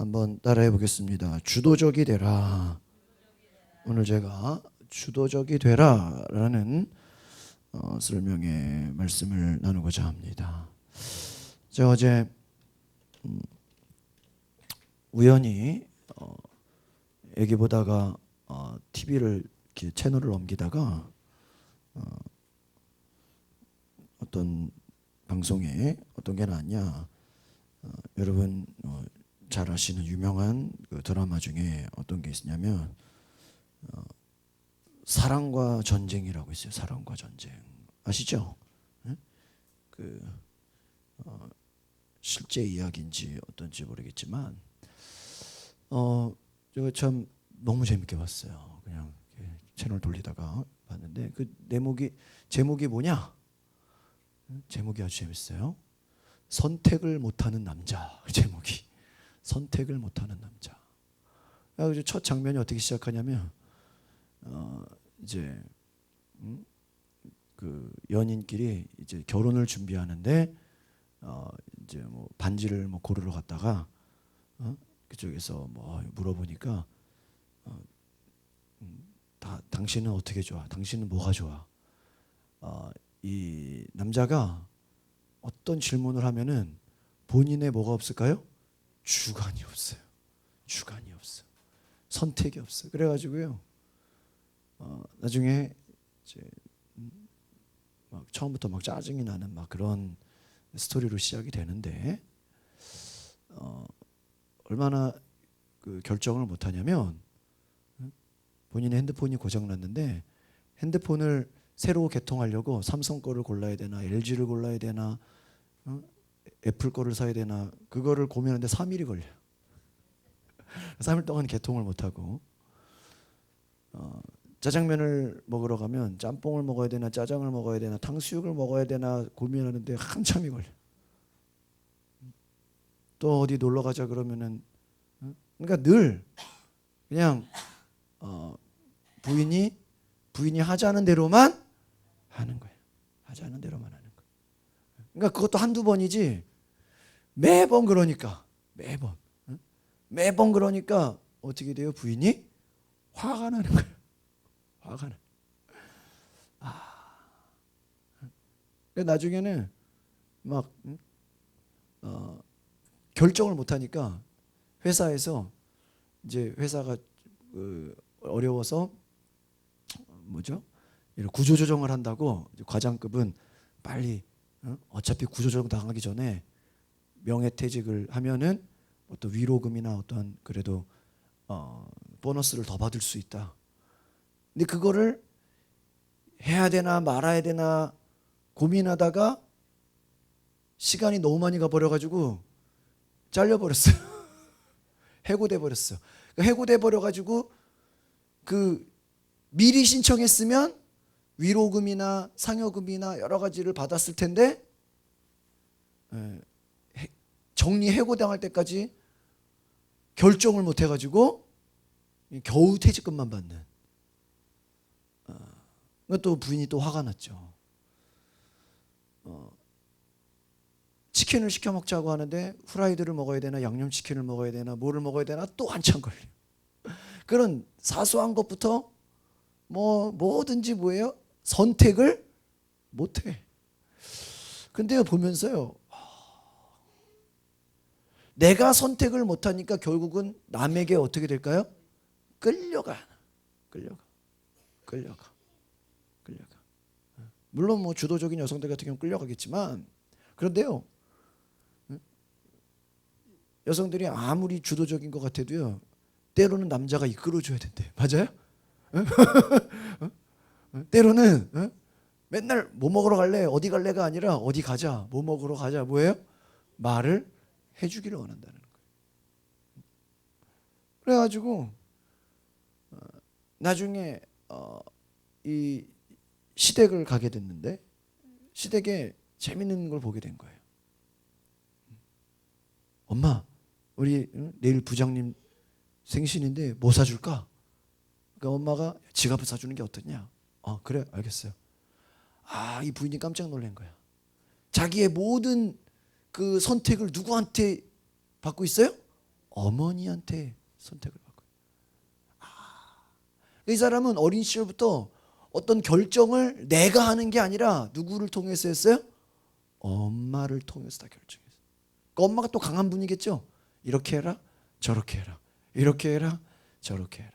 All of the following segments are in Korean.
한번 따라해 보겠습니다. 주도적이 되라. 오늘 제가 주도적이 되라라는 설명의 말씀을 나누고자 합니다. 제가 어제 우연히 애기 보다가 TV를 이렇게 채널을 넘기다가 어떤 방송에 어떤 게 나왔냐, 여러분 잘 아시는 유명한 그 드라마 중에 어떤 게 있냐면 사랑과 전쟁이라고 있어요. 사랑과 전쟁 아시죠? 네? 그 실제 이야기인지 어떤지 모르겠지만 제가 참 너무 재밌게 봤어요. 그냥 채널 돌리다가 봤는데 그 제목이 뭐냐? 제목이 아주 재밌어요. 선택을 못하는 남자. 제목이 선택을 못하는 남자. 그래서 첫 장면이 어떻게 시작하냐면 이제 그 연인끼리 이제 결혼을 준비하는데 이제 뭐 반지를 뭐 고르러 갔다가 그쪽에서 뭐 물어보니까 당신은 어떻게 좋아? 당신은 뭐가 좋아? 이 남자가 어떤 질문을 하면은 본인의 뭐가 없을까요? 주관이 없어요. 주관이 없어. 선택이 없어. 그래가지고요. 나중에 이제 막 처음부터 막 짜증이 나는 막 그런 스토리로 시작이 되는데 얼마나 그 결정을 못하냐면 본인의 핸드폰이 고장났는데 핸드폰을 새로 개통하려고 삼성 거를 골라야 되나 LG를 골라야 되나 애플 거를 사야 되나 그거를 고민하는데 3일이 걸려요. 3일 동안 개통을 못하고 짜장면을 먹으러 가면 짬뽕을 먹어야 되나 짜장을 먹어야 되나 탕수육을 먹어야 되나 고민하는데 한참이 걸려. 또 어디 놀러 가자 그러면은 그러니까 늘 그냥 부인이 하자는 대로만 하는 거예요. 하자는 대로만 하는 거예요. 그러니까 그것도 한두 번이지 매번 그러니까 매번 그러니까 어떻게 돼요? 부인이 화가 나는 거예요. 화가 나. 나중에는 막 결정을 못 하니까 회사에서 이제 회사가 어려워서 뭐죠? 이런 구조조정을 한다고 과장급은 빨리 어차피 구조조정 당하기 전에 명예퇴직을 하면은 어떤 위로금이나 어떤 그래도 보너스를 더 받을 수 있다. 근데 그거를 해야 되나 말아야 되나 고민하다가 시간이 너무 많이 가버려가지고 잘려버렸어요. 해고돼 버렸어. 해고돼 버려가지고 그 미리 신청했으면 위로금이나 상여금이나 여러 가지를 받았을 텐데 정리 해고당할 때까지 결정을 못 해가지고 겨우 퇴직금만 받는. 또 부인이 또 화가 났죠. 치킨을 시켜 먹자고 하는데 후라이드를 먹어야 되나 양념치킨을 먹어야 되나 뭐를 먹어야 되나 또 한참 걸려. 그런 사소한 것부터 뭐든지 뭐예요? 선택을 못해. 근데요 보면서요 내가 선택을 못하니까 결국은 남에게 어떻게 될까요? 끌려가. 물론 뭐 주도적인 여성들 같은 경우는 끌려가겠지만 그런데요 여성들이 아무리 주도적인 것 같아도요 때로는 남자가 이끌어줘야 된대. 맞아요? 때로는 맨날 뭐 먹으러 갈래 어디 갈래가 아니라 어디 가자 뭐 먹으러 가자 뭐예요? 말을 해주기를 원한다는 거예요. 그래가지고 나중에 이 시댁을 가게 됐는데 시댁에 재밌는 걸 보게 된 거예요. 엄마 우리 내일 부장님 생신인데 뭐 사줄까? 그러니까 엄마가 지갑을 사주는 게 어떠냐? 그래 알겠어요. 이 부인이 깜짝 놀란 거야. 자기의 모든 그 선택을 누구한테 받고 있어요? 어머니한테 선택을 받고. 이 사람은 어린 시절부터 어떤 결정을 내가 하는 게 아니라 누구를 통해서 했어요? 엄마를 통해서 다 결정했어요. 그 엄마가 또 강한 분이겠죠. 이렇게 해라, 저렇게 해라, 이렇게 해라, 저렇게 해라.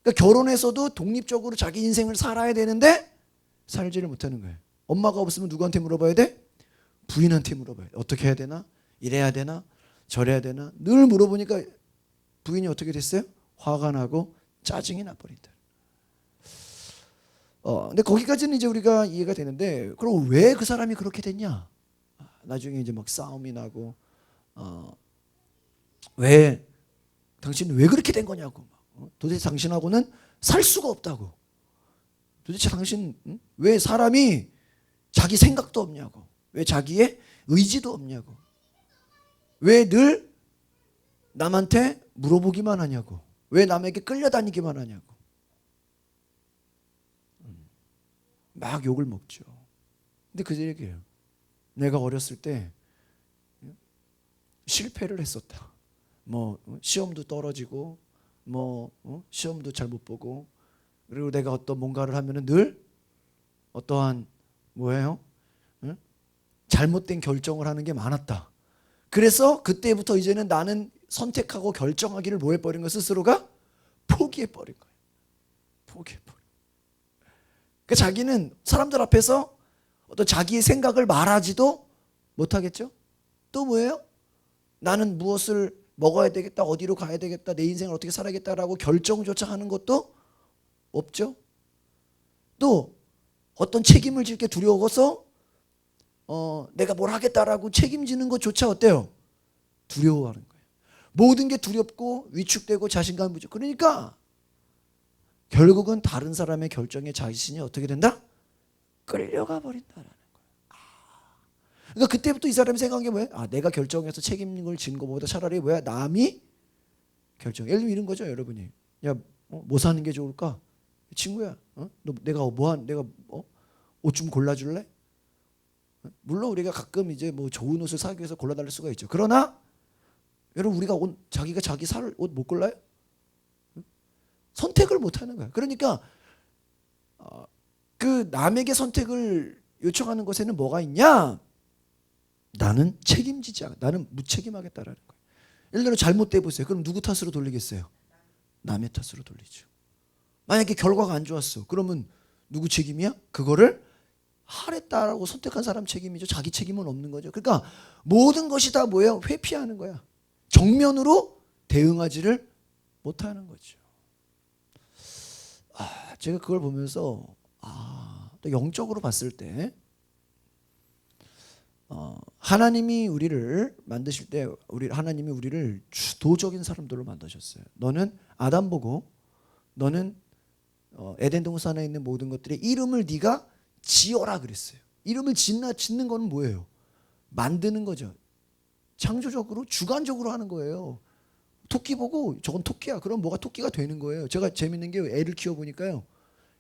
그러니까 결혼해서도 독립적으로 자기 인생을 살아야 되는데 살지를 못하는 거예요. 엄마가 없으면 누구한테 물어봐야 돼? 부인한테 물어봐야 돼. 어떻게 해야 되나? 이래야 되나? 저래야 되나? 늘 물어보니까 부인이 어떻게 됐어요? 화가 나고 짜증이 나버린다. 근데 거기까지는 이제 우리가 이해가 되는데, 그럼 왜 그 사람이 그렇게 됐냐? 나중에 이제 막 싸움이 나고, 왜 당신은 왜 그렇게 된 거냐고. 도대체 당신하고는 살 수가 없다고. 도대체 당신 왜 사람이 자기 생각도 없냐고. 왜 자기의 의지도 없냐고. 왜 늘 남한테 물어보기만 하냐고. 왜 남에게 끌려다니기만 하냐고. 막 욕을 먹죠. 근데 그 얘기예요. 내가 어렸을 때 실패를 했었다. 뭐 시험도 떨어지고 뭐 시험도 잘 못 보고, 그리고 내가 어떤 뭔가를 하면은 늘 어떠한 뭐예요? 잘못된 결정을 하는 게 많았다. 그래서 그때부터 이제는 나는 선택하고 결정하기를 뭐 해버린 거, 스스로가 포기해버린 거예요. 포기해버린. 그러니까 자기는 사람들 앞에서 어떤 자기의 생각을 말하지도 못하겠죠. 또 뭐예요? 나는 무엇을 먹어야 되겠다, 어디로 가야 되겠다, 내 인생을 어떻게 살아야겠다라고 결정조차 하는 것도 없죠. 또 어떤 책임을 질 게 두려워서 내가 뭘 하겠다라고 책임지는 것조차 어때요? 두려워하는 거예요. 모든 게 두렵고 위축되고 자신감 부족. 그러니까 결국은 다른 사람의 결정에 자신이 어떻게 된다? 끌려가 버린다라는 거예요. 그러니까 그때부터 이 사람이 생각한 게 뭐예요? 내가 결정해서 책임을 지는 것보다 차라리 뭐야? 남이 결정. 예를 들면 이런 거죠, 여러분이. 야, 뭐 사는 게 좋을까? 친구야, 너 내가 내가 옷 좀 골라줄래? 물론 우리가 가끔 이제 뭐 좋은 옷을 사기 위해서 골라달랄 수가 있죠. 그러나 여러분, 우리가 자기가 자기 살 옷 못 골라요? 선택을 못 하는 거야. 그러니까 그 남에게 선택을 요청하는 것에는 뭐가 있냐? 나는 책임지지 않아. 나는 무책임하겠다라는 거예요. 예를 들어 잘못돼 보세요. 그럼 누구 탓으로 돌리겠어요? 남의 탓으로 돌리죠. 만약에 결과가 안 좋았어. 그러면 누구 책임이야? 그거를 하랬다라고 선택한 사람 책임이죠. 자기 책임은 없는 거죠. 그러니까 모든 것이 다 뭐예요? 회피하는 거야. 정면으로 대응하지를 못하는 거죠. 제가 그걸 보면서 또 영적으로 봤을 때 하나님이 우리를 만드실 때 하나님이 우리를 주도적인 사람들로 만드셨어요. 너는 아담 보고 너는 에덴 동산에 있는 모든 것들의 이름을 네가 지어라 그랬어요. 이름을 짓는 거는 뭐예요? 만드는 거죠. 창조적으로 주관적으로 하는 거예요. 토끼 보고 저건 토끼야. 그럼 뭐가 토끼가 되는 거예요. 제가 재밌는 게 애를 키워보니까요.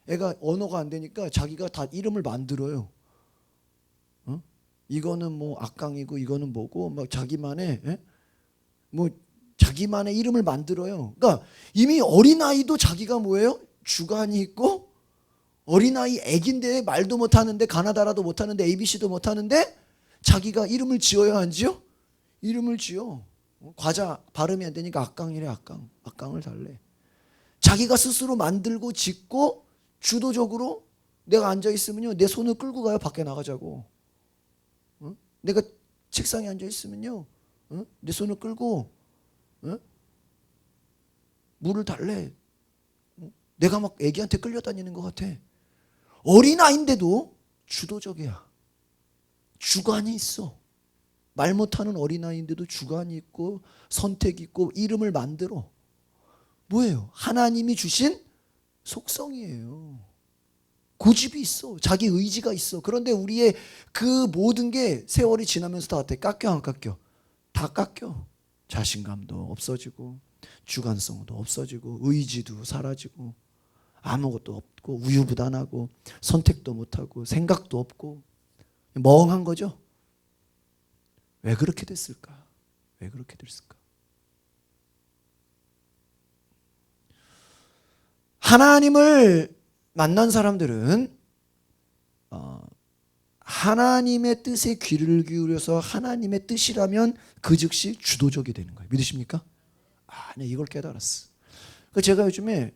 애가 언어가 안 되니까 자기가 다 이름을 만들어요. 이거는 뭐 악강이고 이거는 뭐고 막 자기만의 자기만의 이름을 만들어요. 그러니까 이미 어린아이도 자기가 뭐예요? 주관이 있고, 어린아이 애긴데 말도 못하는데 가나다라도 못하는데 ABC도 못하는데 자기가 이름을 지어야 안 지어? 이름을 지어. 과자 발음이 안 되니까 악강이래. 악강을 달래. 자기가 스스로 만들고 짓고 주도적으로 내가 앉아있으면요 내 손을 끌고 가요. 밖에 나가자고. 내가 책상에 앉아있으면요 내 손을 끌고 물을 달래. 내가 막 애기한테 끌려다니는 것 같아. 어린아이인데도 주도적이야. 주관이 있어. 말 못하는 어린아이인데도 주관이 있고 선택이 있고 이름을 만들어. 뭐예요? 하나님이 주신 속성이에요. 고집이 있어. 자기 의지가 있어. 그런데 우리의 그 모든 게 세월이 지나면서 다 어때? 깎여 안 깎여? 다 깎여. 자신감도 없어지고 주관성도 없어지고 의지도 사라지고 아무것도 없고 우유부단하고 선택도 못하고 생각도 없고 멍한 거죠. 왜 그렇게 됐을까? 왜 그렇게 됐을까? 하나님을 만난 사람들은 하나님의 뜻에 귀를 기울여서 하나님의 뜻이라면 그 즉시 주도적이 되는 거예요. 믿으십니까? 네, 이걸 깨달았어. 제가 요즘에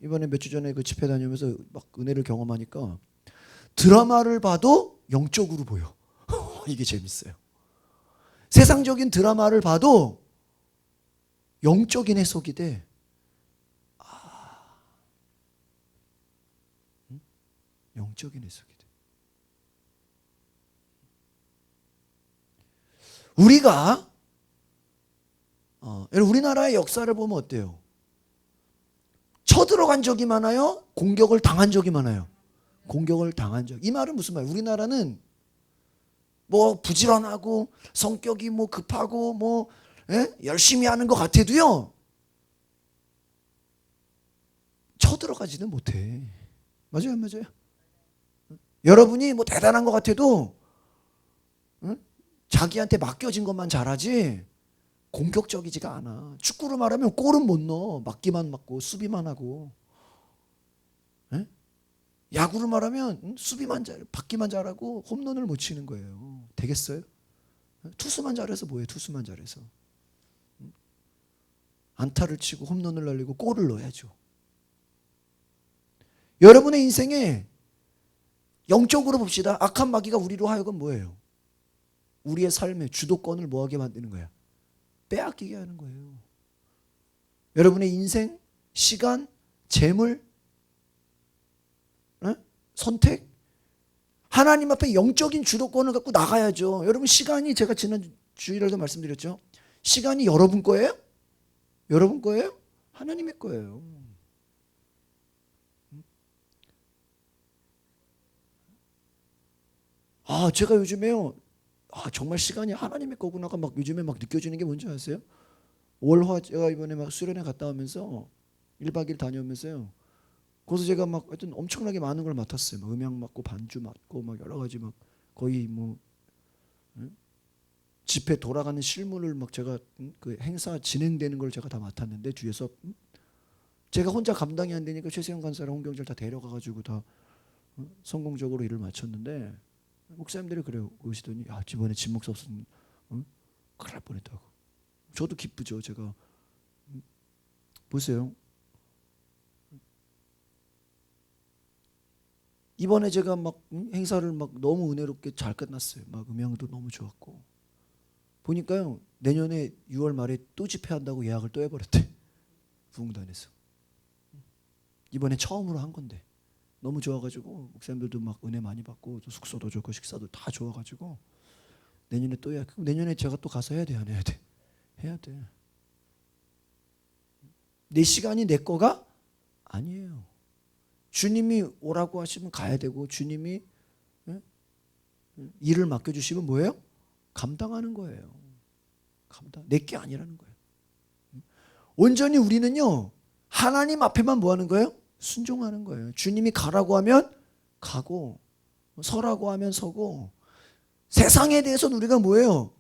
이번에 몇 주 전에 그 집회 다니면서 막 은혜를 경험하니까 드라마를 봐도 영적으로 보여. 이게 재밌어요. 세상적인 드라마를 봐도 영적인 해석이 돼. 영적인 해석이 돼. 우리가 우리나라의 역사를 보면 어때요? 쳐들어간 적이 많아요? 공격을 당한 적이 많아요? 공격을 당한 적. 이 말은 무슨 말이에요? 우리나라는 뭐 부지런하고 성격이 뭐 급하고 뭐 열심히 하는 것 같아도요, 쳐들어가지는 못해. 맞아요, 안 맞아요? 여러분이 뭐 대단한 것 같아도 자기한테 맡겨진 것만 잘하지 공격적이지가 않아. 축구를 말하면 골은 못 넣어. 맞기만 맞고 수비만 하고. 야구를 말하면 수비만 잘, 받기만 잘하고 홈런을 못 치는 거예요. 되겠어요? 투수만 잘해서 뭐예요? 투수만 잘해서. 안타를 치고 홈런을 날리고 골을 넣어야죠. 여러분의 인생에 영적으로 봅시다. 악한 마귀가 우리로 하여금 뭐예요? 우리의 삶의 주도권을 뭐하게 만드는 거야? 빼앗기게 하는 거예요. 여러분의 인생, 시간, 재물, 선택, 하나님 앞에 영적인 주도권을 갖고 나가야죠. 여러분, 시간이, 제가 지난 주일에도 말씀드렸죠. 시간이 여러분 거예요? 여러분 거예요? 하나님의 거예요. 제가 요즘에요, 정말 시간이 하나님의 거구나가 막 요즘에 막 느껴지는 게 뭔지 아세요? 월화, 제가 이번에 막 수련회 갔다 오면서 1박 2일 다녀오면서요, 거기서 제가 막 하여튼 엄청나게 많은 걸 맡았어요. 막 음향 맡고 반주 맡고 막 여러 가지 막 거의 뭐 집회 돌아가는 실무를 막 제가 그 행사 진행되는 걸 제가 다 맡았는데, 뒤에서 제가 혼자 감당이 안 되니까 최세영 간사랑 홍경철 다 데려가가지고 다 성공적으로 일을 마쳤는데, 목사님들이 그래요. 오시더니 이번에 진 목사 없으면 큰일 날 뻔했다고. 저도 기쁘죠. 제가 보세요. 이번에 제가 막 행사를 막 너무 은혜롭게 잘 끝났어요. 막 음향도 너무 좋았고. 보니까요, 내년에 6월 말에 또 집회한다고 예약을 또 해버렸대. 부흥단에서. 이번에 처음으로 한 건데 너무 좋아가지고 목사님들도 막 은혜 많이 받고, 또 숙소도 좋고 식사도 다 좋아가지고 내년에 또 해야. 내년에 제가 또 가서 해야 돼, 안 해야 돼? 해야 돼. 내 시간이 내 거가 아니에요. 주님이 오라고 하시면 가야 되고, 주님이 일을 맡겨주시면 뭐예요? 감당하는 거예요. 내 게 아니라는 거예요. 온전히 우리는요, 하나님 앞에만 뭐 하는 거예요? 순종하는 거예요. 주님이 가라고 하면 가고, 서라고 하면 서고. 세상에 대해서는 우리가 뭐예요?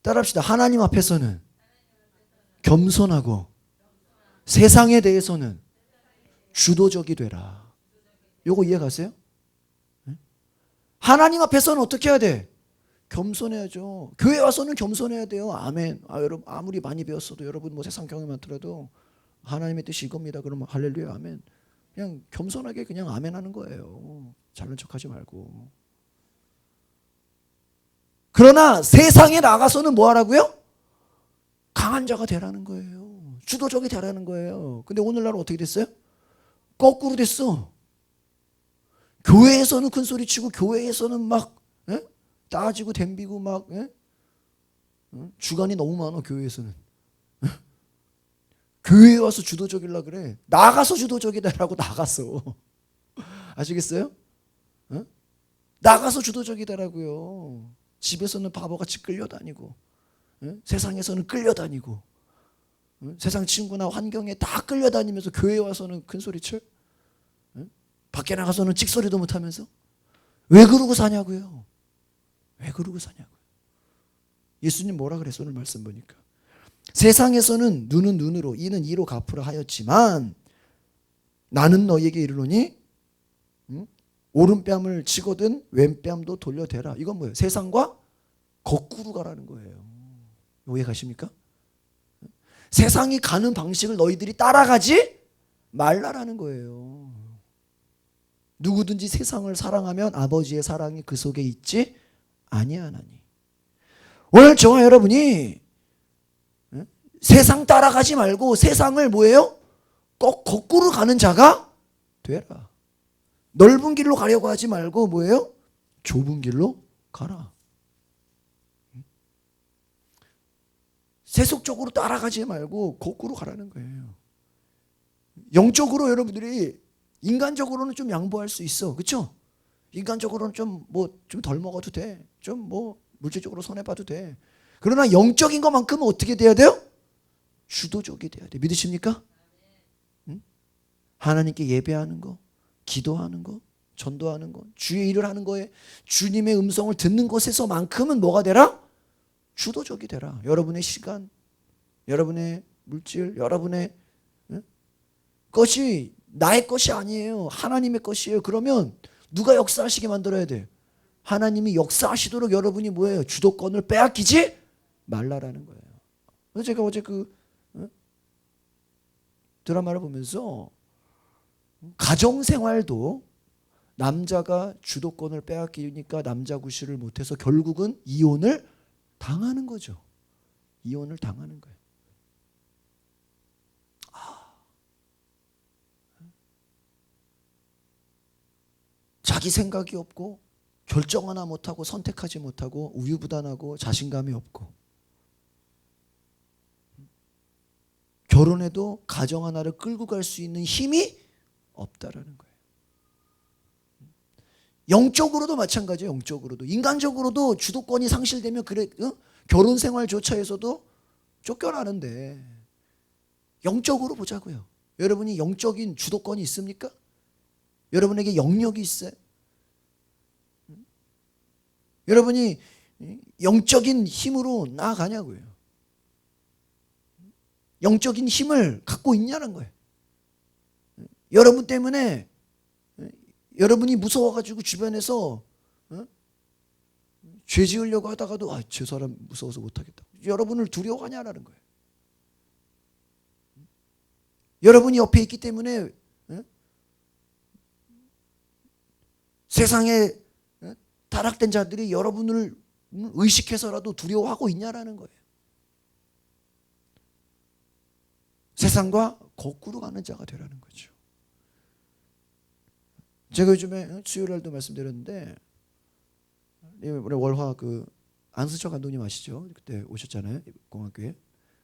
따라합시다. 하나님 앞에서는 겸손하고, 세상에 대해서는 주도적이 되라. 요거 이해가세요? 하나님 앞에서는 어떻게 해야 돼? 겸손해야죠. 교회 와서는 겸손해야 돼요. 아멘. 여러분, 아무리 많이 배웠어도, 여러분 뭐 세상 경험이 많더라도 하나님의 뜻이 이겁니다. 그러면 할렐루야, 아멘. 그냥 겸손하게 그냥 아멘 하는 거예요. 잘난 척하지 말고. 그러나 세상에 나가서는 뭐 하라고요? 강한 자가 되라는 거예요. 주도적이 되라는 거예요. 근데 오늘날은 어떻게 됐어요? 거꾸로 됐어. 교회에서는 큰 소리 치고, 교회에서는 막 따지고 댐비고 막 주관이 너무 많아. 교회에서는. 교회에 와서 주도적이라 그래. 나가서 주도적이다라고. 나가서. 아시겠어요? 나가서 주도적이다라고요. 집에서는 바보같이 끌려다니고, 세상에서는 끌려다니고, 세상 친구나 환경에 다 끌려다니면서 교회에 와서는 큰 소리 쳐? 밖에 나가서는 찍소리도 못하면서? 왜 그러고 사냐고요? 왜 그러고 사냐고요? 예수님 뭐라 그랬어? 오늘 말씀 보니까 세상에서는 눈은 눈으로, 이는 이로 갚으라 하였지만 나는 너희에게 이르노니 오른뺨을 치거든 왼뺨도 돌려대라. 이건 뭐예요? 세상과 거꾸로 가라는 거예요. 이해 가십니까? 세상이 가는 방식을 너희들이 따라가지 말라라는 거예요. 누구든지 세상을 사랑하면 아버지의 사랑이 그 속에 있지 아니하나니. 오늘 저와 여러분이 세상 따라가지 말고 세상을 뭐예요? 꼭 거꾸로 가는 자가 되라. 넓은 길로 가려고 하지 말고 뭐예요? 좁은 길로 가라. 세속적으로 따라가지 말고 거꾸로 가라는 거예요. 영적으로 여러분들이 인간적으로는 좀 양보할 수 있어. 그렇죠? 인간적으로는 좀 덜 먹어도 돼. 좀 물질적으로 손해 봐도 돼. 그러나 영적인 것만큼은 어떻게 돼야 돼요? 주도적이 돼야 돼. 믿으십니까? 응? 하나님께 예배하는 거, 기도하는 거, 전도하는 거, 주의 일을 하는 거에 주님의 음성을 듣는 것에서만큼은 뭐가 되라? 주도적이 되라. 여러분의 시간, 여러분의 물질, 여러분의 것이 나의 것이 아니에요. 하나님의 것이에요. 그러면 누가 역사하시게 만들어야 돼요? 하나님이 역사하시도록 여러분이 뭐예요? 주도권을 빼앗기지 말라라는 거예요. 그래서 제가 어제 드라마를 보면서 가정생활도 남자가 주도권을 빼앗기니까 남자 구실을 못해서 결국은 이혼을 당하는 거죠. 이혼을 당하는 거예요. 자기 생각이 없고 결정 하나 못하고 선택하지 못하고 우유부단하고 자신감이 없고 결혼해도 가정 하나를 끌고 갈 수 있는 힘이 없다라는 거예요. 영적으로도 마찬가지예요. 영적으로도 인간적으로도 주도권이 상실되면 결혼 생활조차에서도 쫓겨나는데 영적으로 보자고요. 여러분이 영적인 주도권이 있습니까? 여러분에게 영역이 있어요? 여러분이 영적인 힘으로 나아가냐고요. 영적인 힘을 갖고 있냐는 거예요. 여러분 때문에 여러분이 무서워가지고 주변에서 죄 지으려고 하다가도 저 사람 무서워서 못하겠다. 여러분을 두려워하냐라는 거예요. 여러분이 옆에 있기 때문에 세상에 타락된 자들이 여러분을 의식해서라도 두려워하고 있냐라는 거예요. 세상과 거꾸로 가는 자가 되라는 거죠. 제가 요즘에 수요일날도 말씀드렸는데 우리 월화 안수철 감독님 아시죠? 그때 오셨잖아요. 공학교에.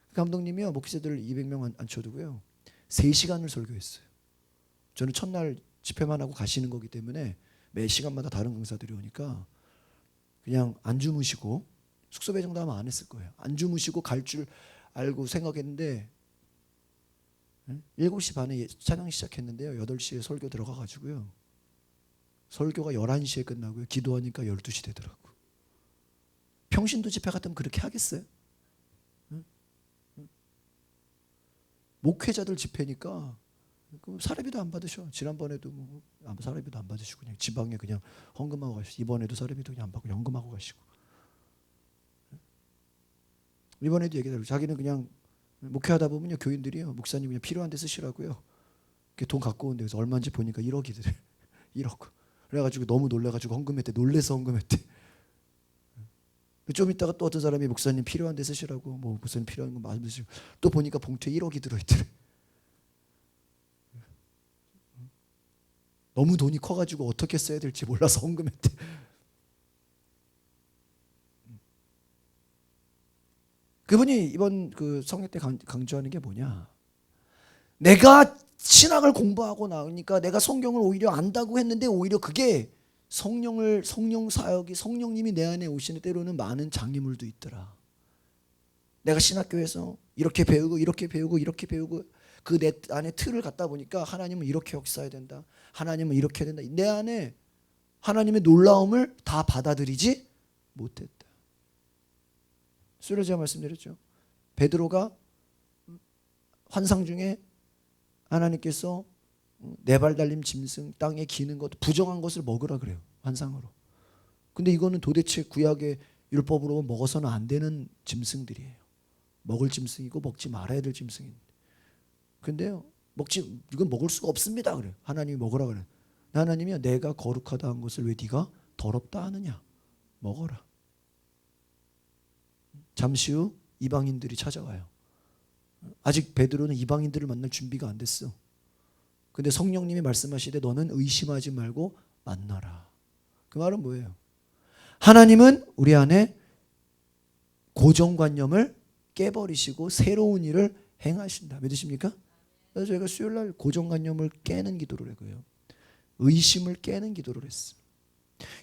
그 감독님이요. 목회자들 200명 앉혀두고요. 3시간을 설교했어요. 저는 첫날 집회만 하고 가시는 거기 때문에 매 시간마다 다른 강사들이 오니까 그냥 안 주무시고 숙소 배정도 아마 안 했을 거예요. 안 주무시고 갈 줄 알고 생각했는데 7시 반에 찬양 시작했는데요. 8시에 설교 들어가가지고요. 설교가 11시에 끝나고요. 기도하니까 12시 되더라고. 평신도 집회 같으면 그렇게 하겠어요? 목회자들 집회니까 사례비도 안 받으셔. 지난번에도 사례비도 안 받으시고 그냥 지방에 그냥 헌금하고 가시고 이번에도 사례비도 그냥 안 받고 연금하고 가시고 이번에도 얘기하더라고요. 자기는 그냥 목회하다 보면요 교인들이요 목사님 그냥 필요한 데 쓰시라고요. 돈 갖고 온 데서 얼마인지 보니까 1억이더래. 1억. 그래가지고 너무 놀래가지고 헌금했대. 놀래서 헌금했대. 좀 있다가 또 어떤 사람이 목사님 필요한 데 쓰시라고 목사님 필요한 거 많으시고 또 보니까 봉투에 1억이 들어있더래. 너무 돈이 커가지고 어떻게 써야 될지 몰라서 헌금했대. 그분이 이번 성회 때 강조하는 게 뭐냐? 내가 신학을 공부하고 나오니까 내가 성경을 오히려 안다고 했는데 오히려 그게 성령 사역이 성령님이 내 안에 오시는 때로는 많은 장애물도 있더라. 내가 신학교에서 이렇게 배우고 그 내 안에 틀을 갖다 보니까 하나님은 이렇게 역사해야 된다. 하나님은 이렇게 해야 된다. 내 안에 하나님의 놀라움을 다 받아들이지 못했다. 수요일에 제가 말씀드렸죠. 베드로가 환상 중에 하나님께서 네 발 달린 짐승, 땅에 기는 것, 부정한 것을 먹으라 그래요. 환상으로. 근데 이거는 도대체 구약의 율법으로 먹어서는 안 되는 짐승들이에요. 먹을 짐승이고 먹지 말아야 될 짐승인데. 근데요, 이건 먹을 수가 없습니다 그래요. 하나님이 먹으라 그래요. 하나님이요, 내가 거룩하다 한 것을 왜 네가 더럽다 하느냐. 먹어라. 잠시 후 이방인들이 찾아와요. 아직 베드로는 이방인들을 만날 준비가 안 됐어. 근데 성령님이 말씀하시되 너는 의심하지 말고 만나라. 그 말은 뭐예요? 하나님은 우리 안에 고정관념을 깨버리시고 새로운 일을 행하신다. 믿으십니까? 그래서 저희가 수요일날 고정관념을 깨는 기도를 해요. 의심을 깨는 기도를 했어요.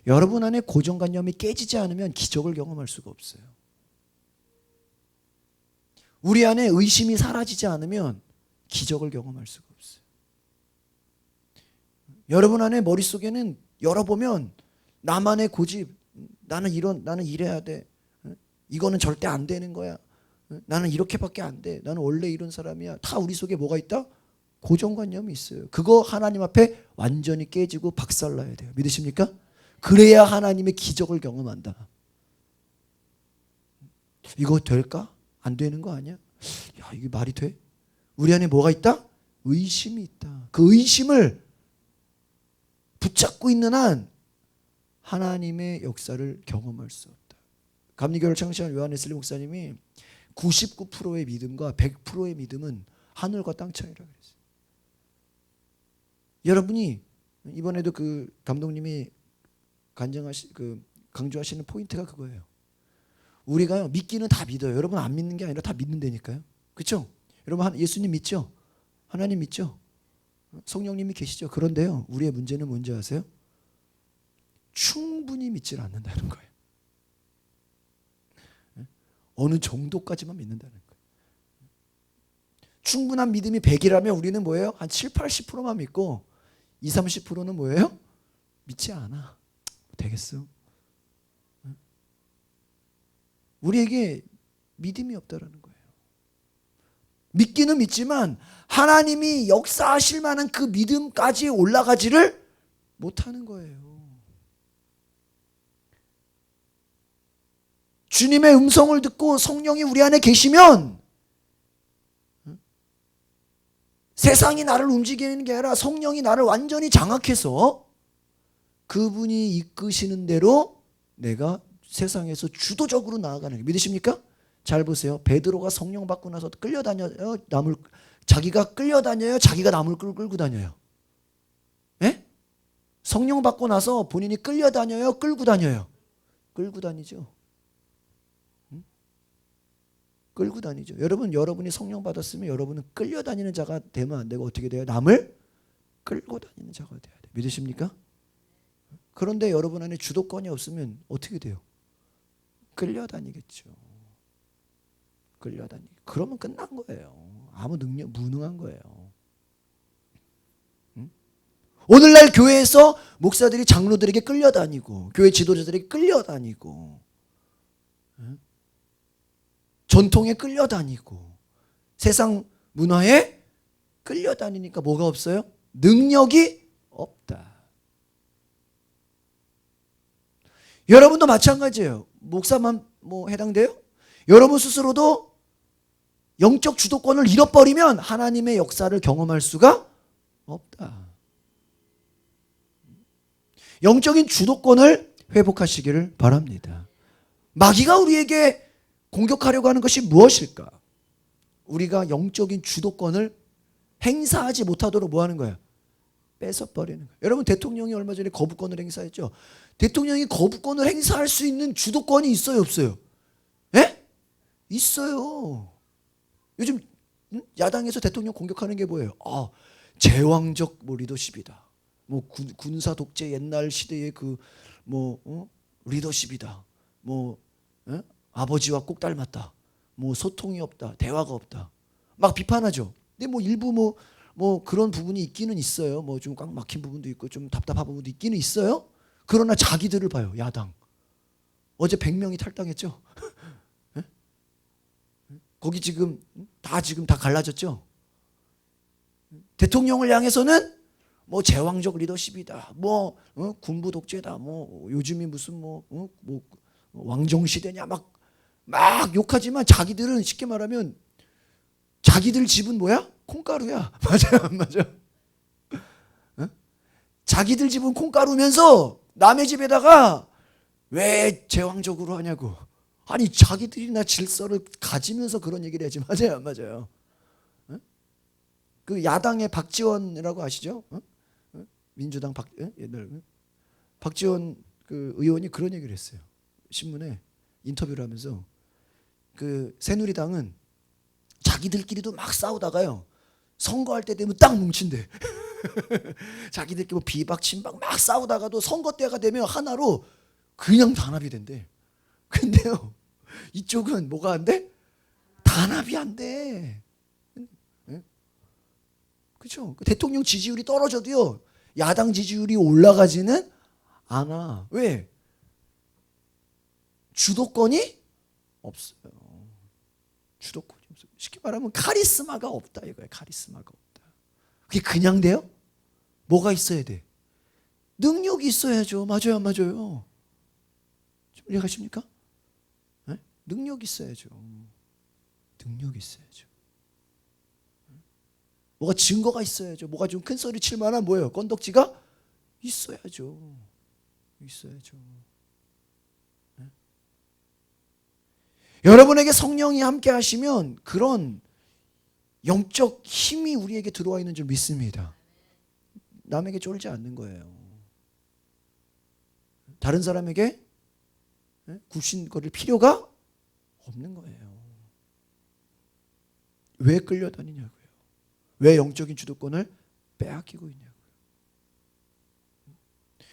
여러분 안에 고정관념이 깨지지 않으면 기적을 경험할 수가 없어요. 우리 안에 의심이 사라지지 않으면 기적을 경험할 수가 없어요. 여러분 안에 머릿속에는 열어보면 나만의 고집, 나는 이래야 돼. 이거는 절대 안 되는 거야. 나는 이렇게밖에 안 돼. 나는 원래 이런 사람이야. 다 우리 속에 뭐가 있다? 고정관념이 있어요. 그거 하나님 앞에 완전히 깨지고 박살나야 돼요. 믿으십니까? 그래야 하나님의 기적을 경험한다. 이거 될까? 안 되는 거 아니야? 야, 이게 말이 돼? 우리 안에 뭐가 있다? 의심이 있다. 그 의심을 붙잡고 있는 한 하나님의 역사를 경험할 수 없다. 감리교를 창시한 요한 웨슬리 목사님이 99%의 믿음과 100%의 믿음은 하늘과 땅 차이라고 그랬어요. 여러분이 이번에도 그 감독님이 강조하시는 포인트가 그거예요. 우리가요, 믿기는 다 믿어요. 여러분 안 믿는 게 아니라 다 믿는다니까요. 그렇죠? 여러분 예수님 믿죠? 하나님 믿죠? 성령님이 계시죠? 그런데요, 우리의 문제는 뭔지 아세요? 충분히 믿질 않는다는 거예요. 어느 정도까지만 믿는다는 거예요. 충분한 믿음이 100이라면 우리는 뭐예요? 한 7, 80%만 믿고 20, 30%는 뭐예요? 믿지 않아. 되겠어? 우리에게 믿음이 없다라는 거예요. 믿기는 믿지만 하나님이 역사하실 만한 그 믿음까지 올라가지를 못하는 거예요. 주님의 음성을 듣고 성령이 우리 안에 계시면 세상이 나를 움직이는 게 아니라 성령이 나를 완전히 장악해서 그분이 이끄시는 대로 내가 세상에서 주도적으로 나아가는 게, 믿으십니까? 잘 보세요. 베드로가 성령 받고 나서 끌려다녀요? 자기가 끌려다녀요? 자기가 남을 끌고 다녀요? 예? 성령 받고 나서 본인이 끌려다녀요? 끌고 다녀요? 끌고 다니죠. 끌고 다니죠. 여러분이 성령 받았으면 여러분은 끌려다니는 자가 되면 안 되고 어떻게 돼요? 남을 끌고 다니는 자가 돼야 돼요. 믿으십니까? 그런데 여러분 안에 주도권이 없으면 어떻게 돼요? 끌려다니겠죠. 그러면 끝난 거예요. 아무 능력 무능한 거예요. 오늘날 교회에서 목사들이 장로들에게 끌려다니고 교회 지도자들에게 끌려다니고 전통에 끌려다니고 세상 문화에 끌려다니니까 뭐가 없어요? 능력이 없다. 여러분도 마찬가지예요. 목사만 해당돼요? 여러분 스스로도 영적 주도권을 잃어버리면 하나님의 역사를 경험할 수가 없다. 영적인 주도권을 회복하시기를 바랍니다. 마귀가 우리에게 공격하려고 하는 것이 무엇일까? 우리가 영적인 주도권을 행사하지 못하도록 뭐 하는 거야? 뺏어버리는 거야. 여러분 대통령이 얼마 전에 거부권을 행사했죠. 대통령이 거부권을 행사할 수 있는 주도권이 있어요, 없어요? 예? 있어요. 요즘 야당에서 대통령 공격하는 게 뭐예요? 제왕적 리더십이다. 군사 독재 옛날 시대의 리더십이다. 아버지와 꼭 닮았다. 소통이 없다. 대화가 없다. 막 비판하죠. 근데 일부 그런 부분이 있기는 있어요. 좀 꽉 막힌 부분도 있고 좀 답답한 부분도 있기는 있어요. 그러나 자기들을 봐요. 야당. 어제 100명이 탈당했죠. 거기 지금 다 갈라졌죠. 대통령을 향해서는 뭐 제왕적 리더십이다. 뭐 군부 독재다. 뭐 요즘이 무슨 뭐 왕정 시대냐 막 욕하지만 자기들은 쉽게 말하면 자기들 집은 뭐야? 콩가루야. 맞아요, 안 맞아? 어? 자기들 집은 콩가루면서 남의 집에다가 왜 제왕적으로 하냐고. 아니 자기들이나 질서를 가지면서 그런 얘기를 해야지. 맞아요, 안 맞아요? 어? 그 야당의 박지원이라고 아시죠? 민주당 옛날 박지원 그 의원이 그런 얘기를 했어요. 신문에 인터뷰를 하면서 그 새누리당은 자기들끼리도 막 싸우다가요. 선거할 때 되면 딱 뭉친대. 자기들끼리 뭐 비박 친박 막 싸우다가도 선거 때가 되면 하나로 그냥 단합이 된대. 근데요. 이쪽은 뭐가 안 돼? 단합이 안 돼. 그렇죠? 대통령 지지율이 떨어져도요. 야당 지지율이 올라가지는 않아. 왜? 주도권이 없어요. 주도권이 없어요. 쉽게 말하면 카리스마가 없다 이거예요. 카리스마가 없다. 그게 그냥 돼요? 뭐가 있어야 돼? 능력이 있어야죠. 맞아요, 안 맞아요? 이해가십니까? 네? 능력이 있어야죠. 능력이 있어야죠. 뭐가 증거가 있어야죠. 뭐가 좀 큰 소리 칠 만한 뭐예요? 건덕지가 있어야죠. 있어야죠. 네? 여러분에게 성령이 함께 하시면 그런 영적 힘이 우리에게 들어와 있는 줄 믿습니다. 남에게 쫄지 않는 거예요. 다른 사람에게 굽신거릴 필요가 없는 거예요. 왜 끌려다니냐고요. 왜 영적인 주도권을 빼앗기고 있냐고요.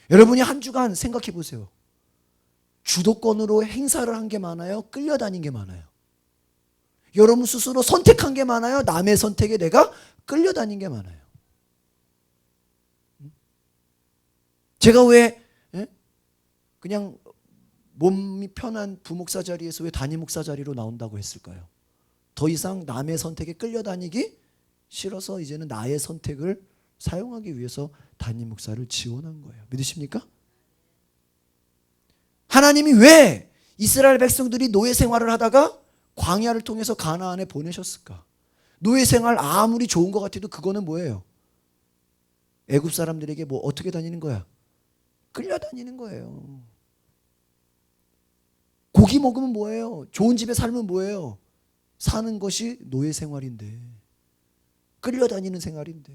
여러분이 한 주간 생각해 보세요. 주도권으로 행사를 한 게 많아요? 끌려다닌 게 많아요? 여러분 스스로 선택한 게 많아요? 남의 선택에 내가 끌려다닌 게 많아요? 제가 왜 그냥 몸이 편한 부목사 자리에서 왜 담임 목사 자리로 나온다고 했을까요? 더 이상 남의 선택에 끌려다니기 싫어서 이제는 나의 선택을 사용하기 위해서 담임 목사를 지원한 거예요. 믿으십니까? 하나님이 왜 이스라엘 백성들이 노예 생활을 하다가 광야를 통해서 가나안에 보내셨을까? 노예 생활 아무리 좋은 것 같아도 그거는 뭐예요? 애굽 사람들에게 뭐 어떻게 다니는 거야? 끌려다니는 거예요. 고기 먹으면 뭐예요? 좋은 집에 살면 뭐예요? 사는 것이 노예 생활인데, 끌려다니는 생활인데,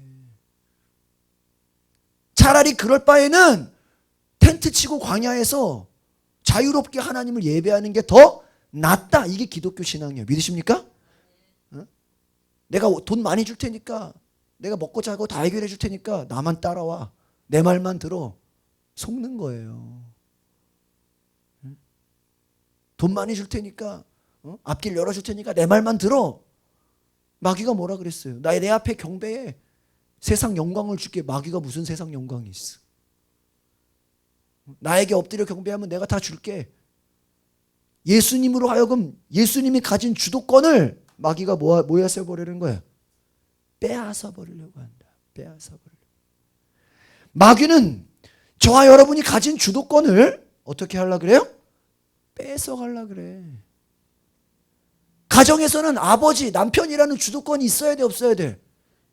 차라리 그럴 바에는 텐트 치고 광야에서 자유롭게 하나님을 예배하는 게 더 낫다. 이게 기독교 신앙이에요. 믿으십니까? 내가 돈 많이 줄 테니까, 내가 먹고 자고 다 해결해 줄 테니까 나만 따라와. 내 말만 들어. 속는 거예요. 돈 많이 줄 테니까, 앞길 열어줄 테니까 내 말만 들어. 마귀가 뭐라 그랬어요? 내 앞에 경배해. 세상 영광을 줄게. 마귀가 무슨 세상 영광이 있어? 나에게 엎드려 경배하면 내가 다 줄게. 예수님으로 하여금 예수님이 가진 주도권을 마귀가 뭐야 써버리는 거야? 빼앗아 버리려고 한다. 빼앗아 버리려고. 마귀는 저와 여러분이 가진 주도권을 어떻게 하려고 그래요? 뺏어가려고 그래. 가정에서는 아버지, 남편이라는 주도권이 있어야 돼, 없어야 돼?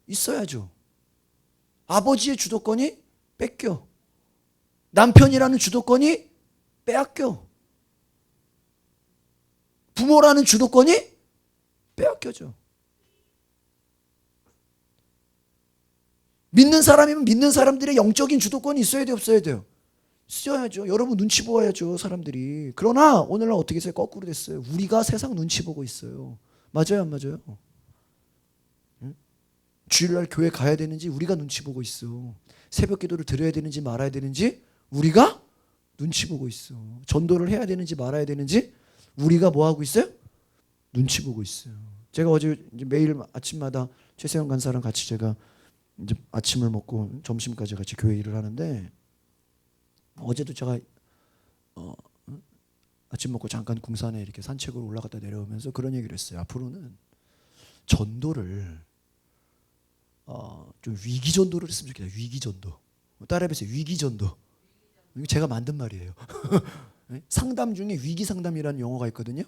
있어야죠. 아버지의 주도권이 뺏겨. 남편이라는 주도권이 빼앗겨. 부모라는 주도권이 빼앗겨져. 믿는 사람이면 믿는 사람들의 영적인 주도권이 있어야 돼, 없어야 돼요? 있어야죠. 여러분 눈치 보아야죠, 사람들이. 그러나 오늘날 어떻게 해서 거꾸로 됐어요. 우리가 세상 눈치 보고 있어요. 맞아요, 안 맞아요? 응? 주일날 교회 가야 되는지 우리가 눈치 보고 있어. 새벽 기도를 드려야 되는지 말아야 되는지 우리가 눈치 보고 있어. 전도를 해야 되는지 말아야 되는지 우리가 뭐 하고 있어요? 눈치 보고 있어요. 제가 어제 이제 매일 아침마다 최세영 간사랑 같이 제가 이제 아침을 먹고 점심까지 같이 교회 일을 하는데, 어제도 제가 아침 먹고 잠깐 궁산에 이렇게 산책으로 올라갔다 내려오면서 그런 얘기를 했어요. 앞으로는 전도를 좀 위기전도를 했으면 좋겠다. 위기전도. 따라해보세요. 위기전도. 이거 제가 만든 말이에요. 상담 중에 위기상담이라는 용어가 있거든요.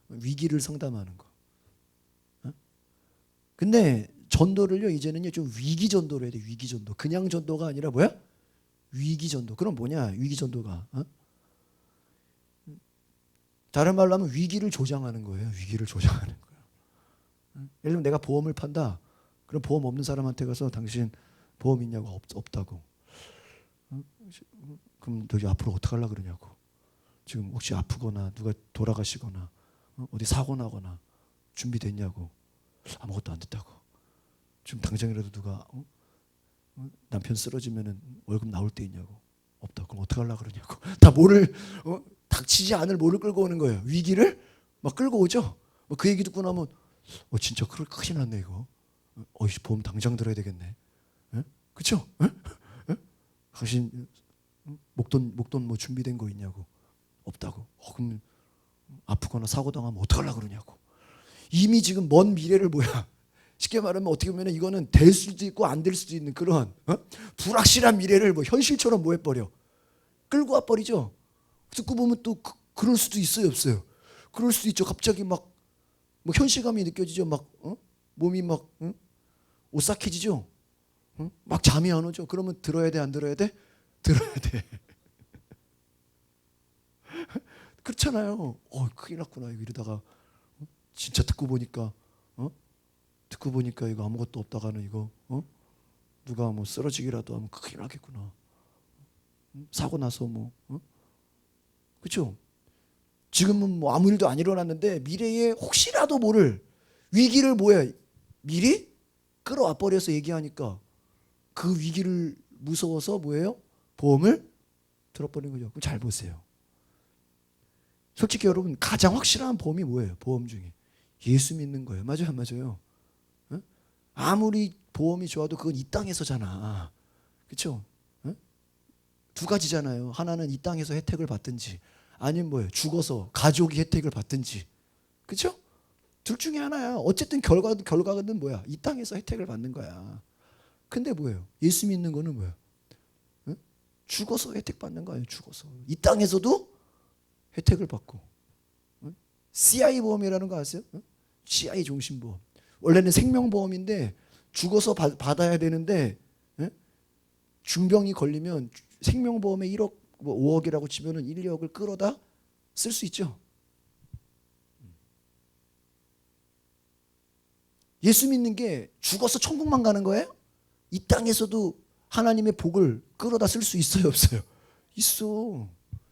위기를 상담하는 거. 근데 전도를요 이제는요 좀 위기전도를 해야 돼. 위기전도. 그냥 전도가 아니라 뭐야? 위기전도. 그럼 뭐냐? 위기전도가. 다른 말로 하면 위기를 조장하는 거예요. 위기를 조장하는 거예요. 예를 들면 내가 보험을 판다. 그럼 보험 없는 사람한테 가서 당신 보험 있냐고 없다고. 그럼 너 앞으로 어떻게 하려고 그러냐고. 지금 혹시 아프거나 누가 돌아가시거나 어디 사고 나거나 준비됐냐고. 아무것도 안 됐다고. 지금 당장이라도 누가 남편 쓰러지면은 월급 나올 때 있냐고. 없다. 그럼 어떻게 하려고 그러냐고. 다 뭐를 닥치지 않을 뭐를 끌고 오는 거예요. 위기를 막 끌고 오죠. 그 얘기 듣고 나면 진짜 큰일 났네 이거. 보험 당장 들어야 되겠네. 그렇죠? 당신 목돈 뭐 준비된 거 있냐고. 없다고. 그럼 아프거나 사고 당하면 어떡하려고 그러냐고. 이미 지금 먼 미래를 뭐야. 쉽게 말하면 어떻게 보면 이거는 될 수도 있고 안 될 수도 있는 그런 불확실한 미래를 뭐 현실처럼 뭐 해버려. 끌고 와버리죠. 듣고 보면 또 그럴 수도 있어요, 없어요? 그럴 수도 있죠. 갑자기 막 뭐 현실감이 느껴지죠. 막 몸이 막 오싹해지죠. 막 잠이 안 오죠. 그러면 들어야 돼, 안 들어야 돼? 들어야 돼. 그렇잖아요. 큰일 났구나 이러다가 진짜 듣고 보니까 이거 아무것도 없다가는 이거 누가 뭐 쓰러지기라도 하면 큰일 나겠구나. 사고 나서 뭐 그렇죠? 지금은 뭐 아무 일도 안 일어났는데 미래에 혹시라도 모를 위기를 뭐야 미리 끌어와 버려서 얘기하니까 그 위기를 무서워서 뭐예요? 보험을 들어버리는 거죠. 그럼 잘 보세요. 솔직히 여러분 가장 확실한 보험이 뭐예요? 보험 중에 예수 믿는 거예요. 맞아요, 안 맞아요? 아무리 보험이 좋아도 그건 이 땅에서잖아. 그렇죠? 두 가지잖아요. 하나는 이 땅에서 혜택을 받든지 아니면 뭐예요? 죽어서 가족이 혜택을 받든지. 그렇죠? 둘 중에 하나야. 어쨌든 결과는 뭐야? 이 땅에서 혜택을 받는 거야. 근데 뭐예요? 예수 믿는 거는 뭐야? 죽어서 혜택 받는 거예요. 죽어서. 이 땅에서도 혜택을 받고. CI 보험이라는 거 아세요? CI 종신보험. 원래는 생명보험인데 죽어서 받아야 되는데 중병이 걸리면 생명보험에 1억, 뭐 5억이라고 치면은 1, 2억을 끌어다 쓸 수 있죠. 예수 믿는 게 죽어서 천국만 가는 거예요? 이 땅에서도 하나님의 복을 끌어다 쓸 수 있어요, 없어요? 있어.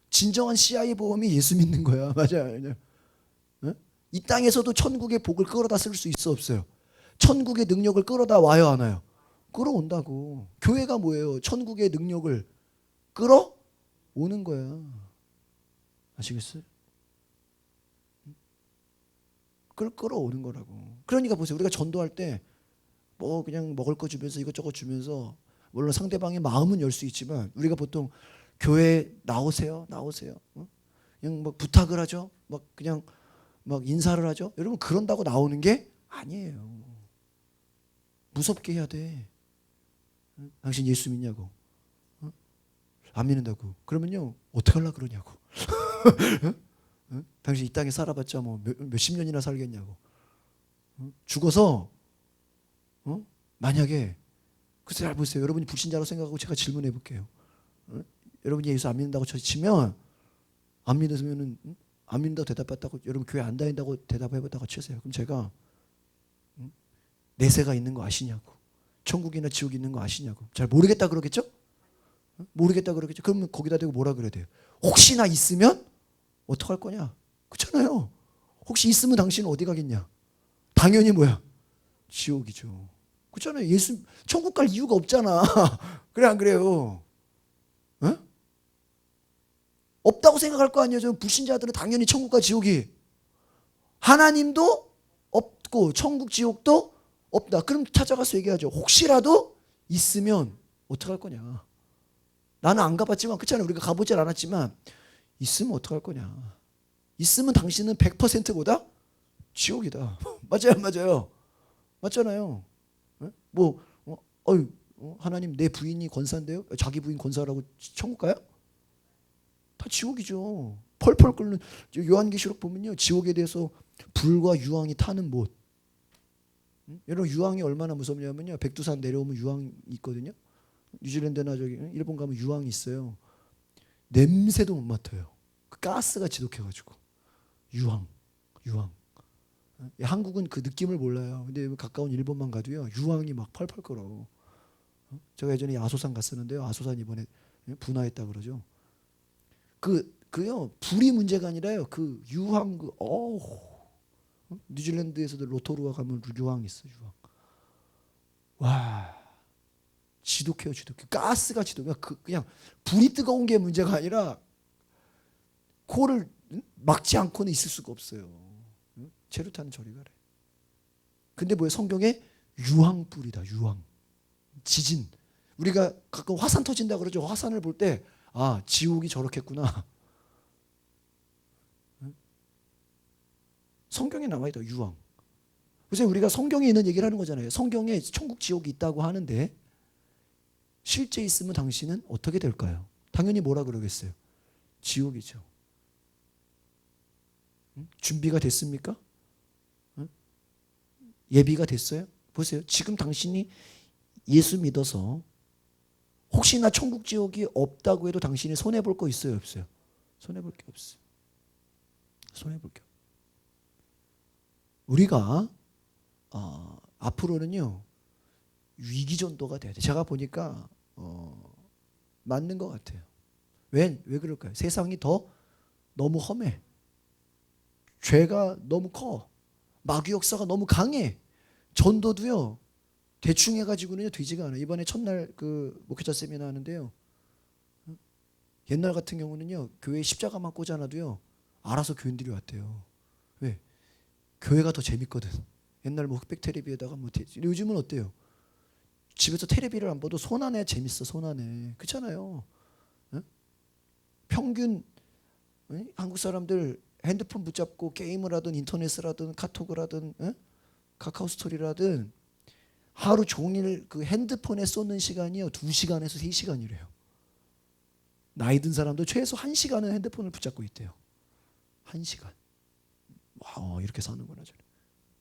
진정한 CI 보험이 예수 믿는 거야. 맞아요. 이 땅에서도 천국의 복을 끌어다 쓸 수 있어, 없어요? 천국의 능력을 끌어다 와요, 안 와요? 끌어온다고. 교회가 뭐예요? 천국의 능력을 끌어오는 거야. 아시겠어요? 끌어오는 거라고. 그러니까 보세요. 우리가 전도할 때 뭐 그냥 먹을 거 주면서 이것저것 주면서 물론 상대방의 마음은 열 수 있지만 우리가 보통 교회 나오세요. 그냥 막 부탁을 하죠. 막 그냥 막 인사를 하죠. 여러분 그런다고 나오는 게 아니에요. 무섭게 해야 돼. 당신 예수 믿냐고. 안 믿는다고. 그러면요 어떻게 하려고 그러냐고. 당신 이 땅에 살아봤자 뭐 몇십 년이나 살겠냐고. 죽어서 만약에 글쎄 잘 보세요. 여러분이 불신자라고 생각하고 제가 질문해 볼게요. 여러분이 예수 안 믿는다고 치면 안 믿으면은 안 믿는다고 대답했다고 여러분 교회 안 다닌다고 대답해봤다고 치세요. 그럼 제가 내세가 있는 거 아시냐고. 천국이나 지옥이 있는 거 아시냐고. 잘 모르겠다 그러겠죠? 모르겠다 그러겠죠. 그러면 거기다 대고 뭐라 그래야 돼요? 혹시나 있으면 어떡할 거냐? 그렇잖아요. 혹시 있으면 당신은 어디 가겠냐? 당연히 뭐야? 지옥이죠. 그렇잖아요. 예수 천국 갈 이유가 없잖아. 그래 안 그래요? 없다고 생각할 거 아니에요. 불신자들은 당연히 천국과 지옥이 하나님도 없고 천국 지옥도 없다. 그럼 찾아가서 얘기하죠. 혹시라도 있으면 어떡할 거냐? 나는 안 가봤지만 그렇잖아요. 우리가 가보질 않았지만 있으면 어떡할 거냐? 있으면 당신은 100%보다 지옥이다. 맞아요, 맞아요. 맞잖아요. 뭐 하나님 내 부인이 권사인데요? 자기 부인 권사라고 천국 가요? 다 지옥이죠. 펄펄 끓는. 요한계시록 보면요, 지옥에 대해서 불과 유황이 타는 못. 여러분, 유황이 얼마나 무섭냐면요, 백두산 내려오면 유황이 있거든요. 뉴질랜드나 저기 일본 가면 유황이 있어요. 냄새도 못 맡아요. 그 가스가 지독해가지고. 유황. 한국은 그 느낌을 몰라요. 근데 가까운 일본만 가도요, 유황이 막 펄펄 끓어. 제가 예전에 아소산 갔었는데요, 아소산 이번에 분화했다 그러죠. 그요, 불이 문제가 아니라요, 그 유황, 뉴질랜드에서도 로토루아 가면 유황 있어, 유황. 와, 지독해요, 지독해. 가스가 지독해. 그냥 불이 뜨거운 게 문제가 아니라 코를 막지 않고는 있을 수가 없어요. 체류탄은 저리 가래. 근데 뭐예요? 성경에 유황불이다, 유황. 지진. 우리가 가끔 화산 터진다 그러죠. 화산을 볼 때, 지옥이 저렇겠구나. 성경에 나와 있다, 유황. 그래서 우리가 성경에 있는 얘기를 하는 거잖아요. 성경에 천국 지옥이 있다고 하는데 실제 있으면 당신은 어떻게 될까요? 당연히 뭐라 그러겠어요? 지옥이죠. 준비가 됐습니까? 예비가 됐어요? 보세요. 지금 당신이 예수 믿어서 혹시나 천국 지옥이 없다고 해도 당신이 손해볼 거 있어요? 없어요? 손해볼 게 없어요. 손해볼 게 없어요. 우리가 앞으로는요, 위기전도가 돼야 돼. 제가 보니까 맞는 것 같아요. 왜 그럴까요? 세상이 너무 험해. 죄가 너무 커. 마귀 역사가 너무 강해. 전도도요, 대충 해가지고는 되지가 않아요. 이번에 첫날 그 목회자 세미나 하는데요, 옛날 같은 경우는요, 교회에 십자가만 꽂아놔도요, 알아서 교인들이 왔대요. 왜? 교회가 더 재밌거든. 옛날 뭐 흑백 테레비에다가 요즘은 어때요? 집에서 테레비를 안 봐도 손 안에 재밌어. 손 안에. 그렇잖아요. 평균 한국 사람들 핸드폰 붙잡고 게임을 하든 인터넷을 하든 카톡을 하든 카카오 스토리를 하루 종일 그 핸드폰에 쏟는 시간이요, 2시간에서 3시간이래요. 나이 든 사람도 최소 1시간은 핸드폰을 붙잡고 있대요. 1시간. 와, 이렇게 사는구나. 저는.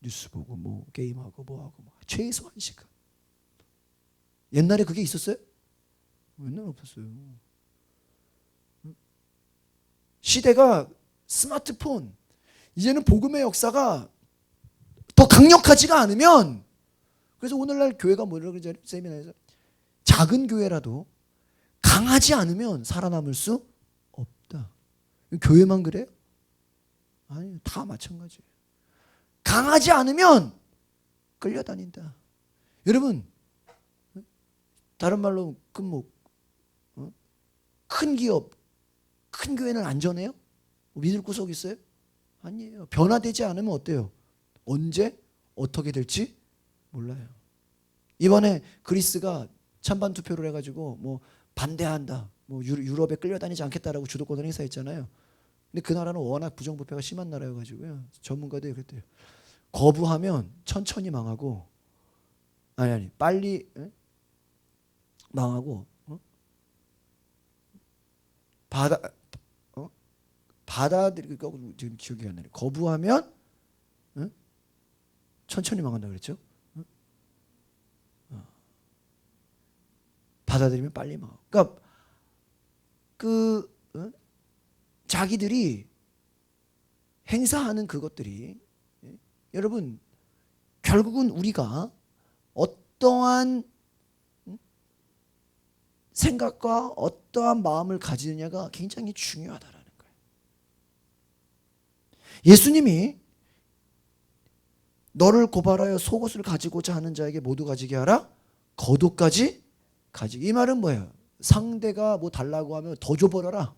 뉴스 보고 뭐 게임하고 뭐하고 최소 1시간. 옛날에 그게 있었어요? 옛날에 없었어요. 시대가 스마트폰, 이제는 복음의 역사가 더 강력하지가 않으면, 그래서 오늘날 교회가 뭐라고 그러죠? 세미나에서 작은 교회라도 강하지 않으면 살아남을 수 없다. 교회만 그래요? 아니, 다 마찬가지예요. 강하지 않으면 끌려다닌다. 여러분, 다른 말로 큰 기업, 큰 교회는 안전해요? 믿을 구석 있어요? 아니에요. 변화되지 않으면 어때요? 언제 어떻게 될지 몰라요. 이번에 그리스가 찬반 투표를 해가지고 뭐 반대한다, 뭐 유럽에 끌려다니지 않겠다라고 주도권을 행사했잖아요. 근데 그 나라는 워낙 부정부패가 심한 나라여가지고요, 전문가들이 그랬대요. 거부하면 천천히 망하고, 빨리 망하고, 받아들이고, 지금 기억이 안 나요. 거부하면 천천히 망한다 그랬죠. 받아들이면 빨리 망. 그러니까 자기들이 행사하는 그것들이, 여러분, 결국은 우리가 어떠한 생각과 어떠한 마음을 가지느냐가 굉장히 중요하다라는 거예요. 예수님이 너를 고발하여 속옷을 가지고자 하는 자에게 모두 가지게 하라, 겉옷까지 가지게. 이 말은 뭐예요? 상대가 뭐 달라고 하면 더 줘버려라.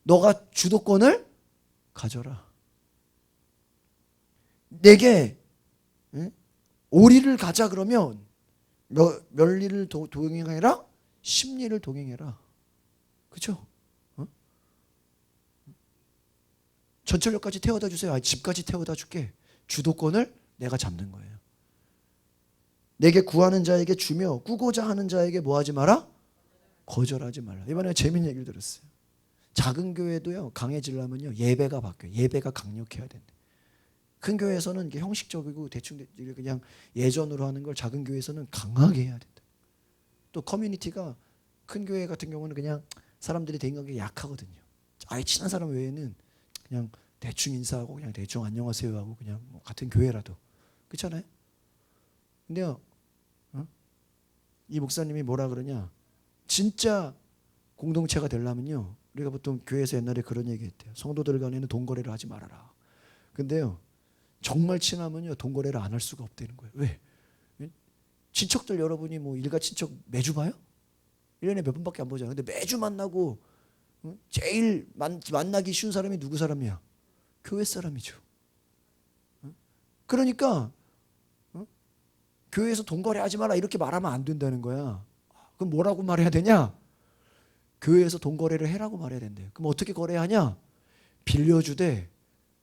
너가 주도권을 가져라. 내게 오리를 가자 그러면 멸리를 동행해라, 십리를 동행해라. 그렇죠? 전철역까지 태워다 주세요. 집까지 태워다 줄게. 주도권을 내가 잡는 거예요. 내게 구하는 자에게 주며 꾸고자 하는 자에게 뭐 하지 마라? 거절하지 말라. 이번에 재밌는 얘기를 들었어요. 작은 교회도요, 강해지려면요, 예배가 바뀌어요. 예배가 강력해야 된대. 큰 교회에서는 이게 형식적이고 대충 그냥 예전으로 하는 걸 작은 교회에서는 강하게 해야 된다. 또 커뮤니티가 큰 교회 같은 경우는 그냥 사람들이 대인관계가 약하거든요. 아예 친한 사람 외에는 그냥 대충 인사하고 그냥 대충 안녕하세요 하고 그냥 뭐 같은 교회라도 그렇잖아요. 근데요, 이 목사님이 뭐라 그러냐? 진짜 공동체가 되려면요, 우리가 보통 교회에서 옛날에 그런 얘기했대요. 성도들 간에는 돈 거래를 하지 말아라. 근데요, 정말 친하면요, 돈 거래를 안 할 수가 없다는 거예요. 왜? 친척들 여러분이 뭐 일가 친척 매주 봐요? 1년에 몇 번밖에 안 보잖아요. 근데 매주 만나고 제일 만나기 쉬운 사람이 누구 사람이야? 교회 사람이죠. 그러니까 교회에서 돈 거래하지 마라 이렇게 말하면 안 된다는 거야. 그럼 뭐라고 말해야 되냐? 교회에서 돈 거래를 해라고 말해야 된대요. 그럼 어떻게 거래하냐? 빌려주되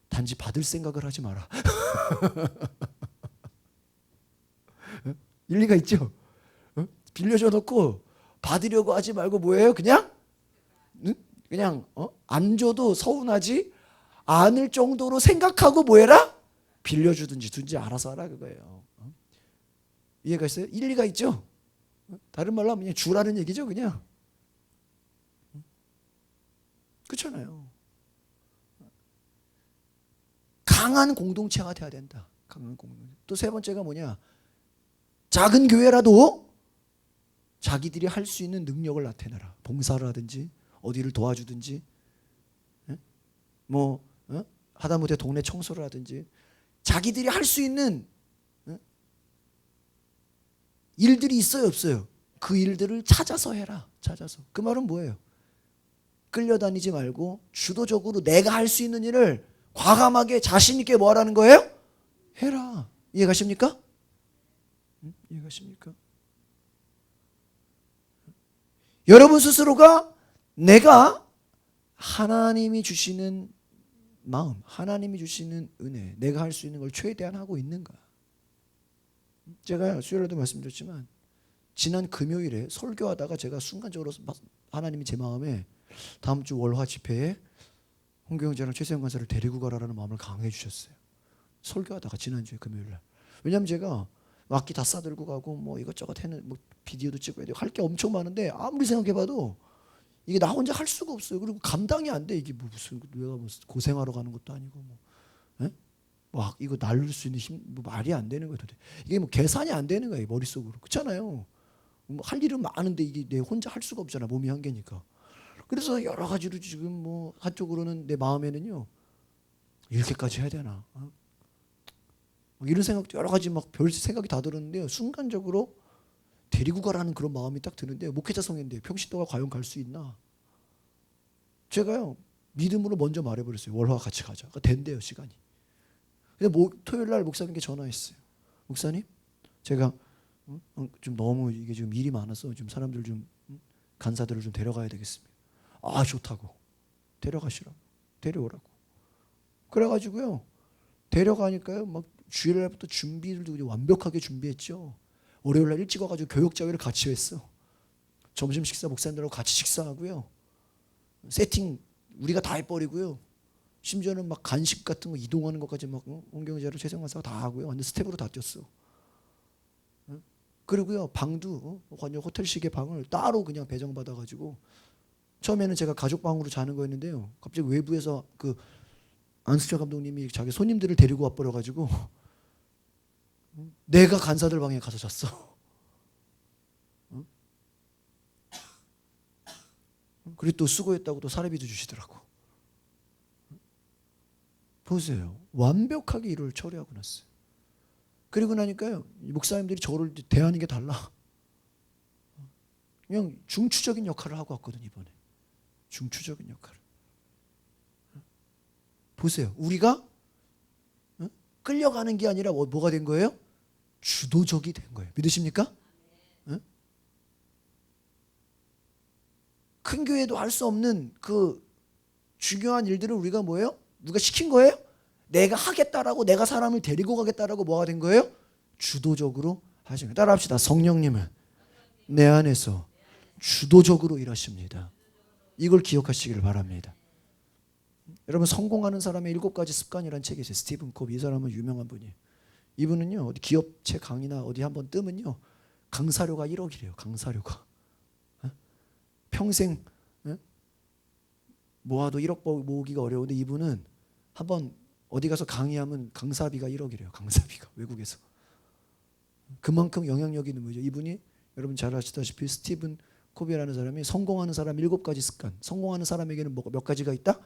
단지 받을 생각을 하지 마라. 일리가 있죠? 빌려줘 놓고 받으려고 하지 말고 뭐예요? 그냥 안 줘도 서운하지 않을 정도로 생각하고 뭐해라? 빌려주든지 든지 알아서 하라 그거예요. 이해가 있어요? 일리가 있죠? 다른 말로 하면 그냥 주라는 얘기죠, 그냥. 그렇잖아요. 강한 공동체가 돼야 된다. 강한 공동체. 또 세 번째가 뭐냐? 작은 교회라도 자기들이 할 수 있는 능력을 나타내라. 봉사를 하든지 어디를 도와주든지 하다못해 동네 청소를 하든지 자기들이 할 수 있는 일들이 있어요, 없어요? 그 일들을 찾아서 해라. 찾아서. 그 말은 뭐예요? 끌려다니지 말고 주도적으로 내가 할 수 있는 일을 과감하게 자신 있게 뭐 하라는 거예요? 해라. 이해가십니까? 이해가십니까? 여러분 스스로가 내가 하나님이 주시는 마음, 하나님이 주시는 은혜, 내가 할 수 있는 걸 최대한 하고 있는가? 제가 수요일에도 말씀드렸지만 지난 금요일에 설교하다가 제가 순간적으로 하나님이 제 마음에 다음 주 월화 집회에 홍교 형제랑 최세영 간사를 데리고 가라라는 마음을 강해 주셨어요. 설교하다가 지난주에 금요일날. 왜냐하면 제가 악기 다 싸들고 가고 뭐 이것저것 해는 뭐 비디오도 찍어야 되고 할 게 엄청 많은데 아무리 생각해봐도 이게 나 혼자 할 수가 없어요. 그리고 감당이 안 돼. 이게 뭐 무슨 내가 뭐 고생하러 가는 것도 아니고 뭐 이거 날릴 수 있는 힘 뭐 말이 안 되는 거예요. 이게 뭐 계산이 안 되는 거예요, 머릿속으로. 그렇잖아요. 뭐 할 일은 많은데 이게 내 혼자 할 수가 없잖아. 몸이 한계니까. 그래서 여러 가지로 지금 뭐 한쪽으로는 내 마음에는요, 이렇게까지 해야 되나? 이런 생각도 여러 가지 막 별 생각이 다 들었는데요. 순간적으로 데리고 가라는 그런 마음이 딱 드는데 목회자 성인데 평신도가 과연 갈 수 있나? 제가요 믿음으로 먼저 말해버렸어요. 월화 같이 가자. 된대요 시간이. 근데 토요일 날 목사님께 전화했어요. 목사님, 제가 좀 너무 이게 지금 일이 많아서 좀 사람들 좀 간사들을 좀 데려가야 되겠습니다. 아 좋다고 데려가시라고 데려오라고. 그래가지고요 데려가니까요 막 주일날부터 준비를 완벽하게 준비했죠. 월요일날 일찍 와가지고 교육자회를 같이 했어. 점심 식사 목사님들하고 같이 식사하고요. 세팅 우리가 다 해버리고요. 심지어는 막 간식 같은 거 이동하는 것까지 막 홍경재로 최성만사가 다 하고요. 완전 스텝으로 다 뛰었어. 그리고요 방도 완전 호텔식의 방을 따로 그냥 배정받아가지고 처음에는 제가 가족 방으로 자는 거였는데요. 갑자기 외부에서 그 안수철 감독님이 자기 손님들을 데리고 와버려가지고 내가 간사들 방에 가서 잤어. 그리고 또 수고했다고 또 사례비도 주시더라고. 보세요. 완벽하게 일을 처리하고 났어요. 그리고 나니까요 목사님들이 저를 대하는 게 달라. 그냥 중추적인 역할을 하고 왔거든 이번에. 중추적인 역할을. 보세요. 우리가 끌려가는 게 아니라 뭐가 된 거예요? 주도적이 된 거예요. 믿으십니까? 큰 교회도 할 수 없는 그 중요한 일들을 우리가 뭐예요? 누가 시킨 거예요? 내가 하겠다라고 내가 사람을 데리고 가겠다라고 뭐가 된 거예요? 주도적으로 하시는. 따라합시다. 성령님은 내 안에서 주도적으로 일하십니다. 이걸 기억하시기를 바랍니다. 여러분, 성공하는 사람의 7가지 습관이라는 책이 있어요. 스티븐 코비. 이 사람은 유명한 분이에요. 이분은요, 어디 기업체 강의나 어디 한번 뜨면요, 강사료가 1억이래요. 강사료가. 평생 모아도 1억 모으기가 어려운데 이분은 한번 어디 가서 강의하면 강사비가 1억이래요. 강사비가. 외국에서. 그만큼 영향력이 있는 거죠. 이분이 여러분 잘 아시다시피 스티븐 코비라는 사람이 성공하는 사람 7가지 습관. 성공하는 사람에게는 몇 가지가 있다?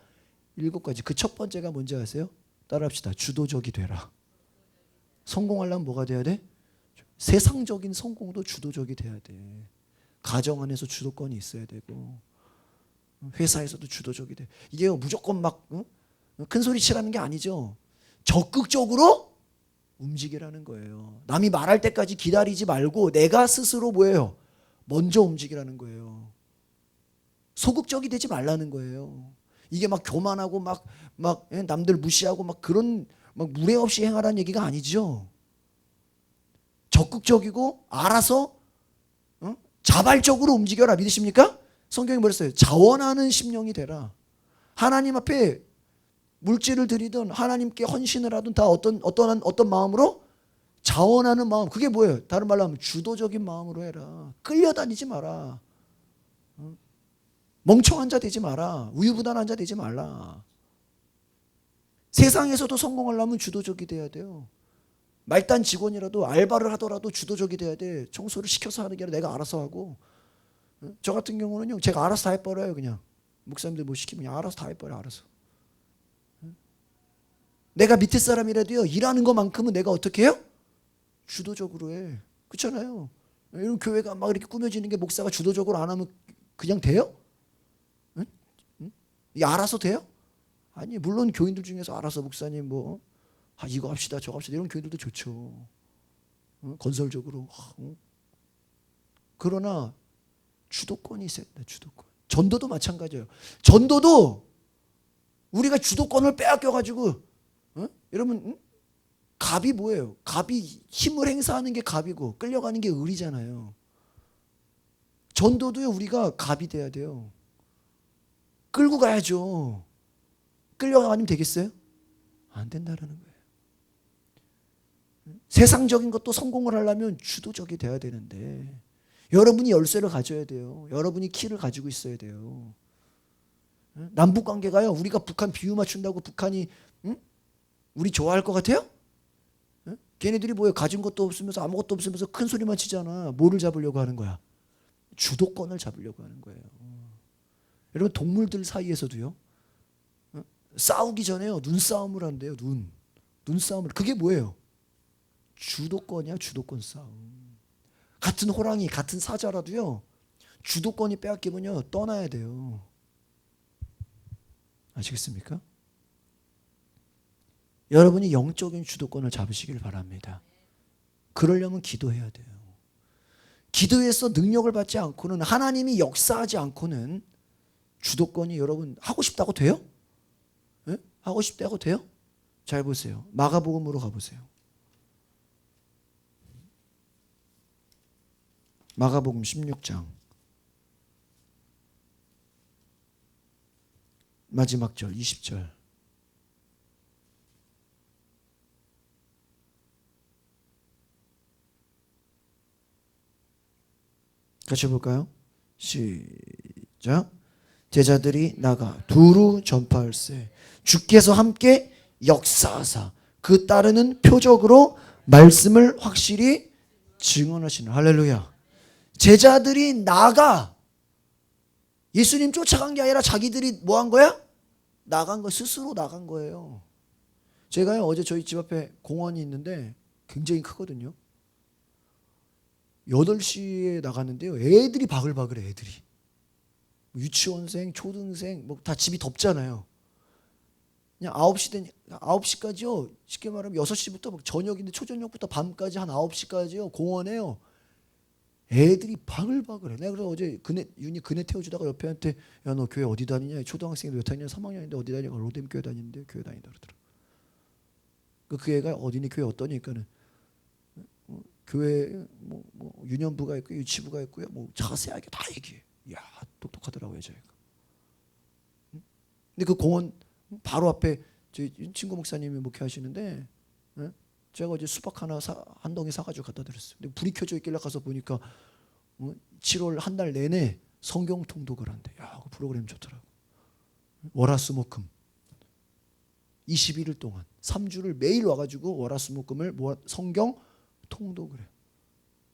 7가지. 그 첫 번째가 뭔지 아세요? 따라합시다. 주도적이 되라. 성공하려면 뭐가 돼야 돼? 세상적인 성공도 주도적이 돼야 돼. 가정 안에서 주도권이 있어야 되고, 회사에서도 주도적이 돼. 이게 무조건 막 큰 소리 치라는 게 아니죠. 적극적으로 움직이라는 거예요. 남이 말할 때까지 기다리지 말고 내가 스스로 뭐예요? 먼저 움직이라는 거예요. 소극적이 되지 말라는 거예요. 이게 막 교만하고 막 남들 무시하고 막 그런 막 무례 없이 행하라는 얘기가 아니죠. 적극적이고 알아서 자발적으로 움직여라. 믿으십니까? 성경이 뭐랬어요? 자원하는 심령이 되라. 하나님 앞에 물질을 드리든 하나님께 헌신을 하든 다 어떤 마음으로? 자원하는 마음. 그게 뭐예요? 다른 말로 하면 주도적인 마음으로 해라. 끌려다니지 마라. 멍청한 자 되지 마라. 우유부단한 자 되지 말라. 세상에서도 성공하려면 주도적이 돼야 돼요. 말단 직원이라도 알바를 하더라도 주도적이 돼야 돼. 청소를 시켜서 하는 게 아니라 내가 알아서 하고. 저 같은 경우는요, 제가 알아서 다 해버려요. 그냥 목사님들 뭐 시키면 그냥 알아서 다 해버려. 알아서. 내가 밑에 사람이라도요, 일하는 것만큼은 내가 어떻게 해요? 주도적으로 해. 그렇잖아요. 이런 교회가 막 이렇게 꾸며지는 게 목사가 주도적으로 안 하면 그냥 돼요? 응? 응? 이게 알아서 돼요? 아니, 물론 교인들 중에서 알아서 목사님 뭐 이거 합시다 저거 합시다 이런 교인들도 좋죠. 건설적으로. 그러나 주도권이 있어야 된다. 주도권. 전도도 마찬가지예요. 전도도 우리가 주도권을 빼앗겨가지고 여러분, 갑이 뭐예요? 갑이 힘을 행사하는 게 갑이고 끌려가는 게 을이잖아요. 전도도요, 우리가 갑이 돼야 돼요. 끌고 가야죠. 끌려가면 되겠어요? 안 된다라는 거예요. 세상적인 것도 성공을 하려면 주도적이 돼야 되는데, 여러분이 열쇠를 가져야 돼요. 여러분이 키를 가지고 있어야 돼요. 남북 관계가요, 우리가 북한 비유 맞춘다고 북한이 우리 좋아할 것 같아요? 걔네들이 뭐예요? 가진 것도 없으면서 아무것도 없으면서 큰 소리만 치잖아. 뭐를 잡으려고 하는 거야? 주도권을 잡으려고 하는 거예요. 여러분, 동물들 사이에서도요, 싸우기 전에요, 눈싸움을 한대요. 눈싸움을. 그게 뭐예요? 주도권이야. 주도권 싸움. 같은 호랑이, 같은 사자라도요, 주도권이 빼앗기면요, 떠나야 돼요. 아시겠습니까? 여러분이 영적인 주도권을 잡으시길 바랍니다. 그러려면 기도해야 돼요. 기도해서 능력을 받지 않고는, 하나님이 역사하지 않고는 주도권이 여러분 하고 싶다고 돼요? 네? 하고 싶다고 돼요? 잘 보세요. 마가복음으로 가보세요. 마가복음 16장 마지막 절 20절. 같이 볼까요? 시작. 제자들이 나가 두루 전파할세 주께서 함께 역사하사 그 따르는 표적으로 말씀을 확실히 증언하시는. 할렐루야. 제자들이 나가, 예수님 쫓아간 게 아니라 자기들이 뭐 한 거야? 나간 거, 스스로 나간 거예요. 제가요, 어제 저희 집 앞에 공원이 있는데 굉장히 크거든요. 8시에 나갔는데요, 애들이 바글바글해. 애들이 유치원생, 초등생 뭐 다 집이 덥잖아요. 그냥 9시까지요. 쉽게 말하면 6시부터 저녁인데 초저녁부터 밤까지 한 9시까지요. 공원에요. 애들이 바글바글해. 내가 그래서 어제 윤이 그네 태워주다가 옆에한테, 야, 너 교회 어디 다니냐? 초등학생이 몇 학년? 3학년인데 어디 다니냐? 로뎀 교회 다니는데 교회 다닌다 그러더라. 그 애가 어디니 교회 어떠니까는 교회 뭐 유년부가 있고 유치부가 있고요. 뭐 자세하게 다 얘기해. 이야, 똑똑하더라고요, 저희가. 근데 그 공원 바로 앞에 저희 친구 목사님이 목회하시는데, 제가 어제 수박 한 덩이 사가지고 갖다 드렸어요. 근데 불이 켜져 있길래 가서 보니까 7월 한 달 내내 성경 통독을 한대. 야, 그 프로그램 좋더라고. 월화수목금 21일 동안 3주를 매일 와가지고 월화수목금을 성경 통독을 해.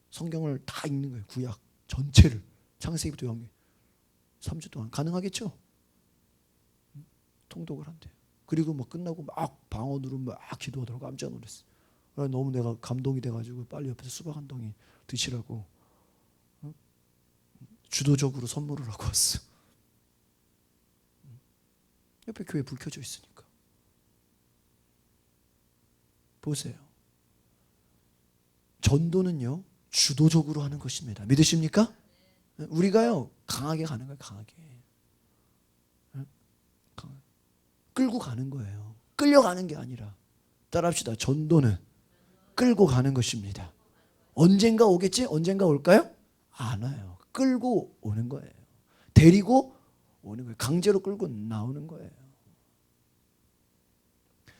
성경을 다 읽는 거예요. 구약 전체를 창세기부터 영계 3주 동안 가능하겠죠? 통독을 한대. 그리고 막 끝나고 막 방언으로 막 기도하더라고. 깜짝 놀랐어. 너무 내가 감동이 돼가지고 빨리 옆에서 수박 한 덩이 드시라고 주도적으로 선물을 하고 왔어. 옆에 교회 불 켜져 있으니까. 보세요. 전도는요 주도적으로 하는 것입니다. 믿으십니까? 우리가요 강하게 가는 거예요. 강하게 끌고 가는 거예요. 끌려가는 게 아니라. 따라합시다. 전도는 끌고 가는 것입니다. 언젠가 오겠지? 언젠가 올까요? 안 와요. 끌고 오는 거예요. 데리고 오는 거예요. 강제로 끌고 나오는 거예요.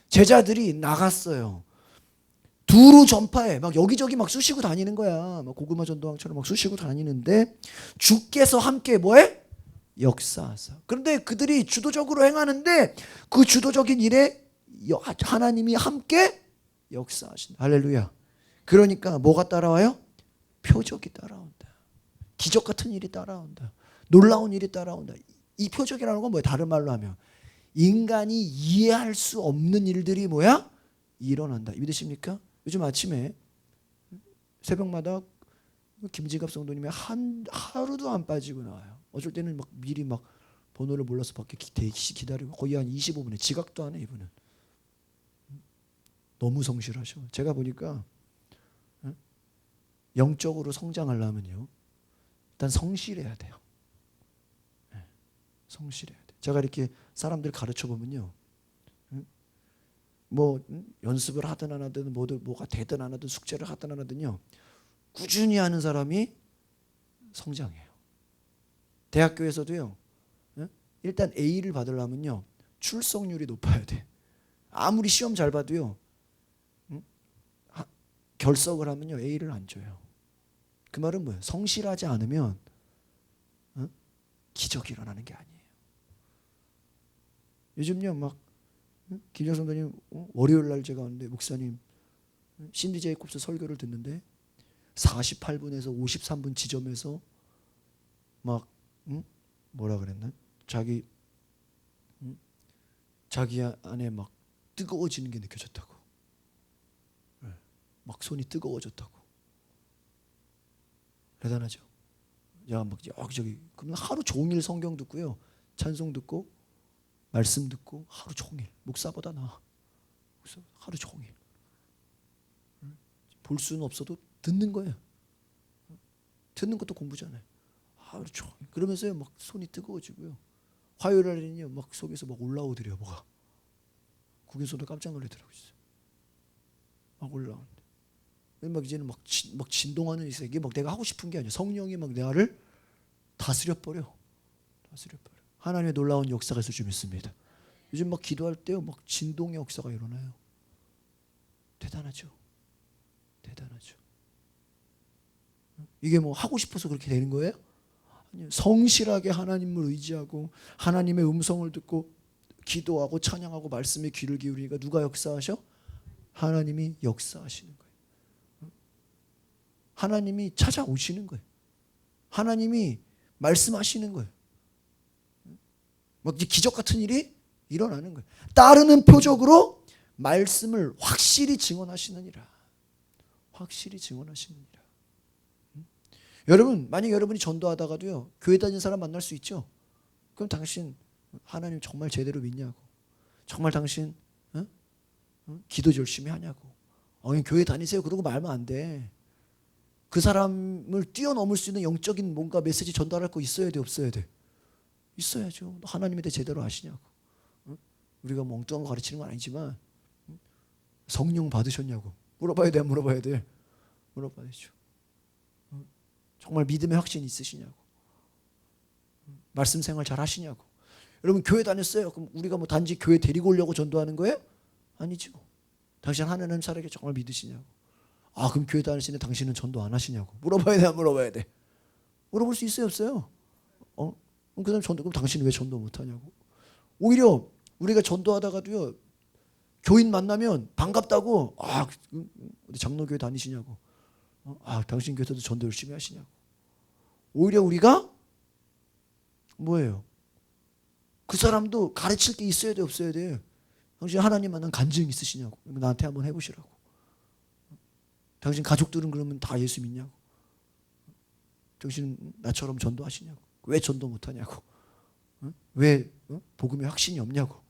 제자들이 나갔어요. 두루 전파해. 막 여기저기 막 쑤시고 다니는 거야. 막 고구마 전도왕처럼 막 쑤시고 다니는데 주께서 함께 뭐해? 역사하사. 그런데 그들이 주도적으로 행하는데 그 주도적인 일에 하나님이 함께 역사하신다. 할렐루야. 그러니까 뭐가 따라와요? 표적이 따라온다. 기적 같은 일이 따라온다. 놀라운 일이 따라온다. 이 표적이라는 건 뭐야? 다른 말로 하면 인간이 이해할 수 없는 일들이 뭐야? 일어난다. 믿으십니까? 요즘 아침에 새벽마다 김지갑 성도님이 하루도 안 빠지고 나와요. 어쩔 때는 막 미리 막 번호를 몰라서 밖에 대기 기다리고 거의 한 25분에 지각도 안 해. 이분은 너무 성실하셔. 제가 보니까 영적으로 성장하려면요 일단 성실해야 돼요. 성실해야 돼. 제가 이렇게 사람들 가르쳐 보면요 뭐 연습을 하든 안 하든 뭐가 되든 안 하든 숙제를 하든 안 하든요 꾸준히 하는 사람이 성장해요. 대학교에서도요 일단 A를 받으려면요 출석률이 높아야 돼. 아무리 시험 잘 봐도요 결석을 하면요 A를 안 줘요. 그 말은 뭐예요? 성실하지 않으면 기적이 일어나는 게 아니에요. 요즘요 막 김정 선생님 월요일 날 제가 왔는데 목사님 신디 제이콥스 설교를 듣는데 48분에서 53분 지점에서 막 뭐라 그랬나? 자기 안에 막 뜨거워지는 게 느껴졌다고. 막 손이 뜨거워졌다고. 대단하죠. 야, 막 여기저기 그러면 하루 종일 성경 듣고요, 찬송 듣고 말씀 듣고 하루 종일 목사보다 나아. 하루 종일 볼 수는 없어도 듣는 거예요. 듣는 것도 공부잖아요. 하루 종일 그러면서요 막 손이 뜨거워지고요. 화요일 날에는요 막 속에서 막 올라오더래요. 뭐가 거기서도 깜짝 놀라더라고요. 막 올라오는데 막 이제는 막 진동하는 이게 막 내가 하고 싶은 게 아니야. 성령이 막 나를 다스려 버려. 하나님의 놀라운 역사가 있을 줄 믿습니다. 요즘 막 기도할 때요 막 진동의 역사가 일어나요. 대단하죠. 이게 뭐 하고 싶어서 그렇게 되는 거예요? 아니요. 성실하게 하나님을 의지하고 하나님의 음성을 듣고 기도하고 찬양하고 말씀에 귀를 기울이니까 누가 역사하셔? 하나님이 역사하시는 거예요. 하나님이 찾아오시는 거예요. 하나님이 말씀하시는 거예요. 막 기적 같은 일이 일어나는 거예요. 따르는 표적으로 말씀을 확실히 증언하시느니라. 여러분, 만약 여러분이 전도하다가도요 교회 다니는 사람 만날 수 있죠. 그럼 당신 하나님 정말 제대로 믿냐고, 정말 당신 기도 열심히 하냐고, 교회 다니세요 그러고 말면 안 돼. 그 사람을 뛰어넘을 수 있는 영적인 뭔가 메시지 전달할 거 있어야 돼, 없어야 돼? 있어야죠. 하나님에 대해 제대로 아시냐고. 우리가 뭐 엉뚱한 거 가르치는 건 아니지만 성령 받으셨냐고 물어봐야 돼, 안 물어봐야 돼? 물어봐야죠. 정말 믿음의 확신이 있으시냐고. 말씀 생활 잘 하시냐고. 여러분 교회 다녔어요? 그럼 우리가 뭐 단지 교회 데리고 오려고 전도하는 거예요? 아니죠. 당신 하나님 살아계 정말 믿으시냐고. 아 그럼 교회 다니시는데 당신은 전도 안 하시냐고. 물어봐야 돼, 안 물어봐야 돼? 물어볼 수 있어요, 없어요? 그럼 그 다음 전도, 그럼 당신은 왜 전도 못 하냐고. 오히려 우리가 전도하다가도요, 교인 만나면 반갑다고, 어디 장로교회 다니시냐고. 당신 교회도 전도 열심히 하시냐고. 오히려 우리가 뭐예요? 그 사람도 가르칠 게 있어야 돼, 없어야 돼? 당신 하나님 만난 간증 있으시냐고. 나한테 한번 해보시라고. 당신 가족들은 그러면 다 예수 믿냐고. 당신 나처럼 전도하시냐고. 왜 전도 못하냐고. 왜 복음에 확신이 없냐고.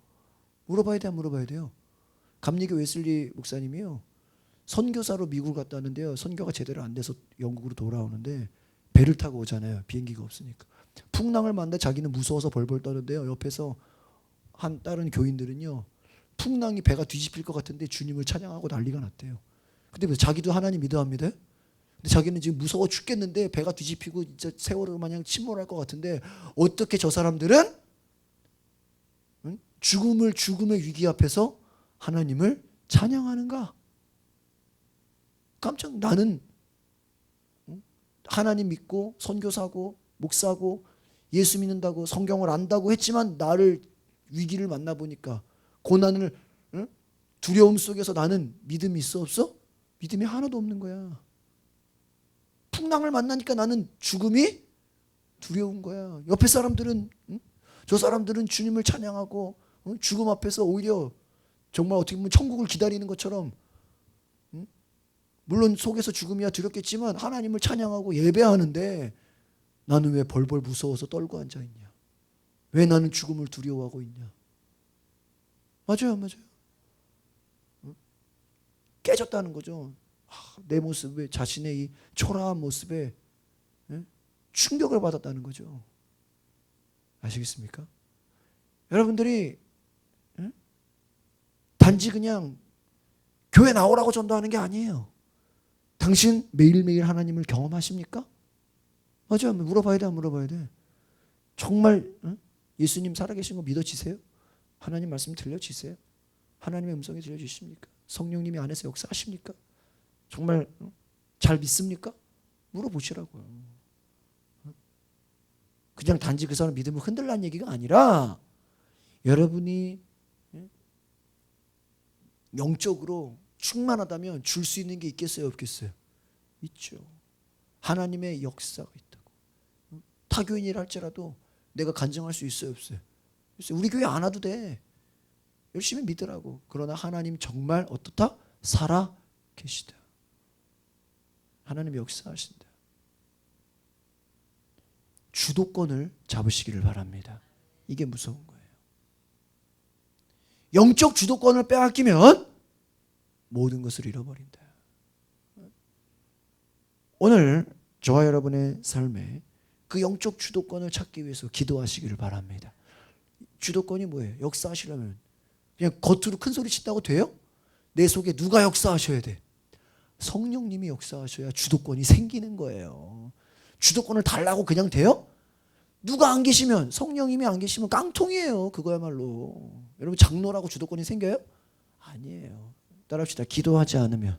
물어봐야 돼, 안 물어봐야 돼요? 감리교 웨슬리 목사님이요, 선교사로 미국을 갔다 왔는데요, 선교가 제대로 안 돼서 영국으로 돌아오는데 배를 타고 오잖아요. 비행기가 없으니까. 풍랑을 만나 자기는 무서워서 벌벌 떠는데요, 옆에서 한 다른 교인들은요, 풍랑이 배가 뒤집힐 것 같은데 주님을 찬양하고 난리가 났대요. 근데 자기도 하나님 믿어 합니다. 근데 자기는 지금 무서워 죽겠는데 배가 뒤집히고 진짜 세월호 마냥 침몰할 것 같은데 어떻게 저 사람들은 죽음의 위기 앞에서 하나님을 찬양하는가? 깜짝. 나는 하나님 믿고 선교사고 목사고 예수 믿는다고 성경을 안다고 했지만 나를 위기를 만나보니까, 고난을, 두려움 속에서 나는 믿음이 있어 없어? 믿음이 하나도 없는 거야. 풍랑을 만나니까 나는 죽음이 두려운 거야. 옆에 사람들은, 저 사람들은 주님을 찬양하고 죽음 앞에서 오히려 정말 어떻게 보면 천국을 기다리는 것처럼, 물론 속에서 죽음이야 두렵겠지만 하나님을 찬양하고 예배하는데 나는 왜 벌벌 무서워서 떨고 앉아있냐? 왜 나는 죽음을 두려워하고 있냐? 맞아요, 맞아요. 깨졌다는 거죠. 내 모습에, 자신의 이 초라한 모습에 충격을 받았다는 거죠. 아시겠습니까? 여러분들이 단지 그냥 교회 나오라고 전도하는 게 아니에요. 당신 매일매일 하나님을 경험하십니까? 맞아요. 물어봐야 돼, 안 물어봐야 돼? 정말 예수님 살아계신 거 믿어지세요? 하나님 말씀 들려지세요? 하나님의 음성이 들려지십니까? 성령님이 안에서 역사하십니까? 정말 잘 믿습니까? 물어보시라고요. 그냥 단지 그 사람 믿음을 흔들라는 얘기가 아니라 여러분이 영적으로 충만하다면 줄 수 있는 게 있겠어요, 없겠어요? 있죠. 하나님의 역사가 있다고. 타교인이라 할지라도 내가 간증할 수 있어요, 없어요? 우리 교회 안 와도 돼. 열심히 믿으라고. 그러나 하나님 정말 어떻다? 살아 계시다. 하나님 역사하신다. 주도권을 잡으시기를 바랍니다. 이게 무서운 거예요. 영적 주도권을 빼앗기면 모든 것을 잃어버린다. 오늘 저와 여러분의 삶에 그 영적 주도권을 찾기 위해서 기도하시기를 바랍니다. 주도권이 뭐예요? 역사하시려면 그냥 겉으로 큰 소리 친다고 돼요? 내 속에 누가 역사하셔야 돼? 성령님이 역사하셔야 주도권이 생기는 거예요. 주도권을 달라고 그냥 돼요? 누가 안 계시면, 성령님이 안 계시면 깡통이에요. 그거야말로. 여러분 장로라고 주도권이 생겨요? 아니에요. 따라합시다. 기도하지 않으면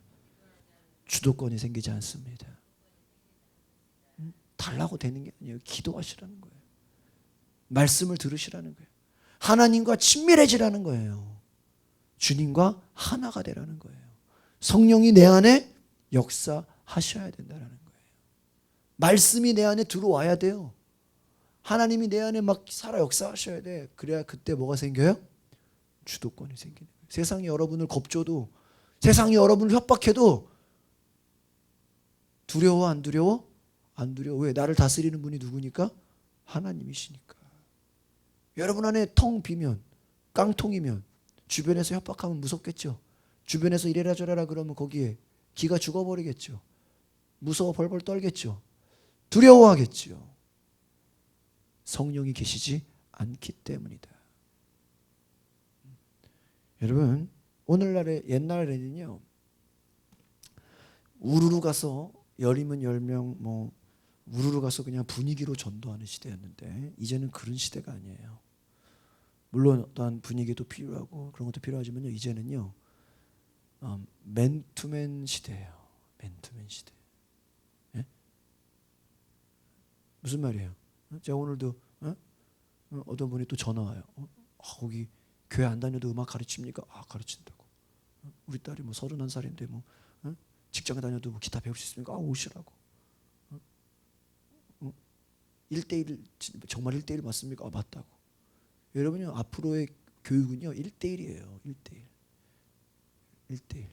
주도권이 생기지 않습니다. 달라고 되는 게 아니에요. 기도하시라는 거예요. 말씀을 들으시라는 거예요. 하나님과 친밀해지라는 거예요. 주님과 하나가 되라는 거예요. 성령이 내 안에 역사하셔야 된다는 거예요. 말씀이 내 안에 들어와야 돼요. 하나님이 내 안에 막 살아 역사하셔야 돼. 그래야 그때 뭐가 생겨요? 주도권이 생기는 거예요. 세상이 여러분을 겁줘도, 세상이 여러분을 협박해도 두려워, 안 두려워? 안 두려워. 왜? 나를 다스리는 분이 누구니까? 하나님이시니까. 여러분 안에 텅 비면, 깡통이면 주변에서 협박하면 무섭겠죠. 주변에서 이래라 저래라 그러면 거기에 기가 죽어버리겠죠. 무서워 벌벌 떨겠죠. 두려워하겠죠. 성령이 계시지 않기 때문이다. 여러분, 오늘날의, 옛날에는요, 우르르 가서 열이면 10명 뭐 우르르 가서 그냥 분위기로 전도하는 시대였는데 이제는 그런 시대가 아니에요. 물론 어떠한 분위기도 필요하고 그런 것도 필요하지만요. 이제는요. 맨투맨 시대예요. 맨투맨 시대. 예? 무슨 말이에요? 제가 오늘도 어떤 분이 또 전화 와요. 거기 교회 안 다녀도 음악 가르칩니까? 가르친다고. 우리 딸이 뭐 31살인데 뭐 직장에 다녀도 뭐 기타 배울 수 있습니까? 오시라고. 1대1 정말 1대1 맞습니까? 맞다고. 여러분요 앞으로의 교육은요 1대1이에요. 1대1. 1대1.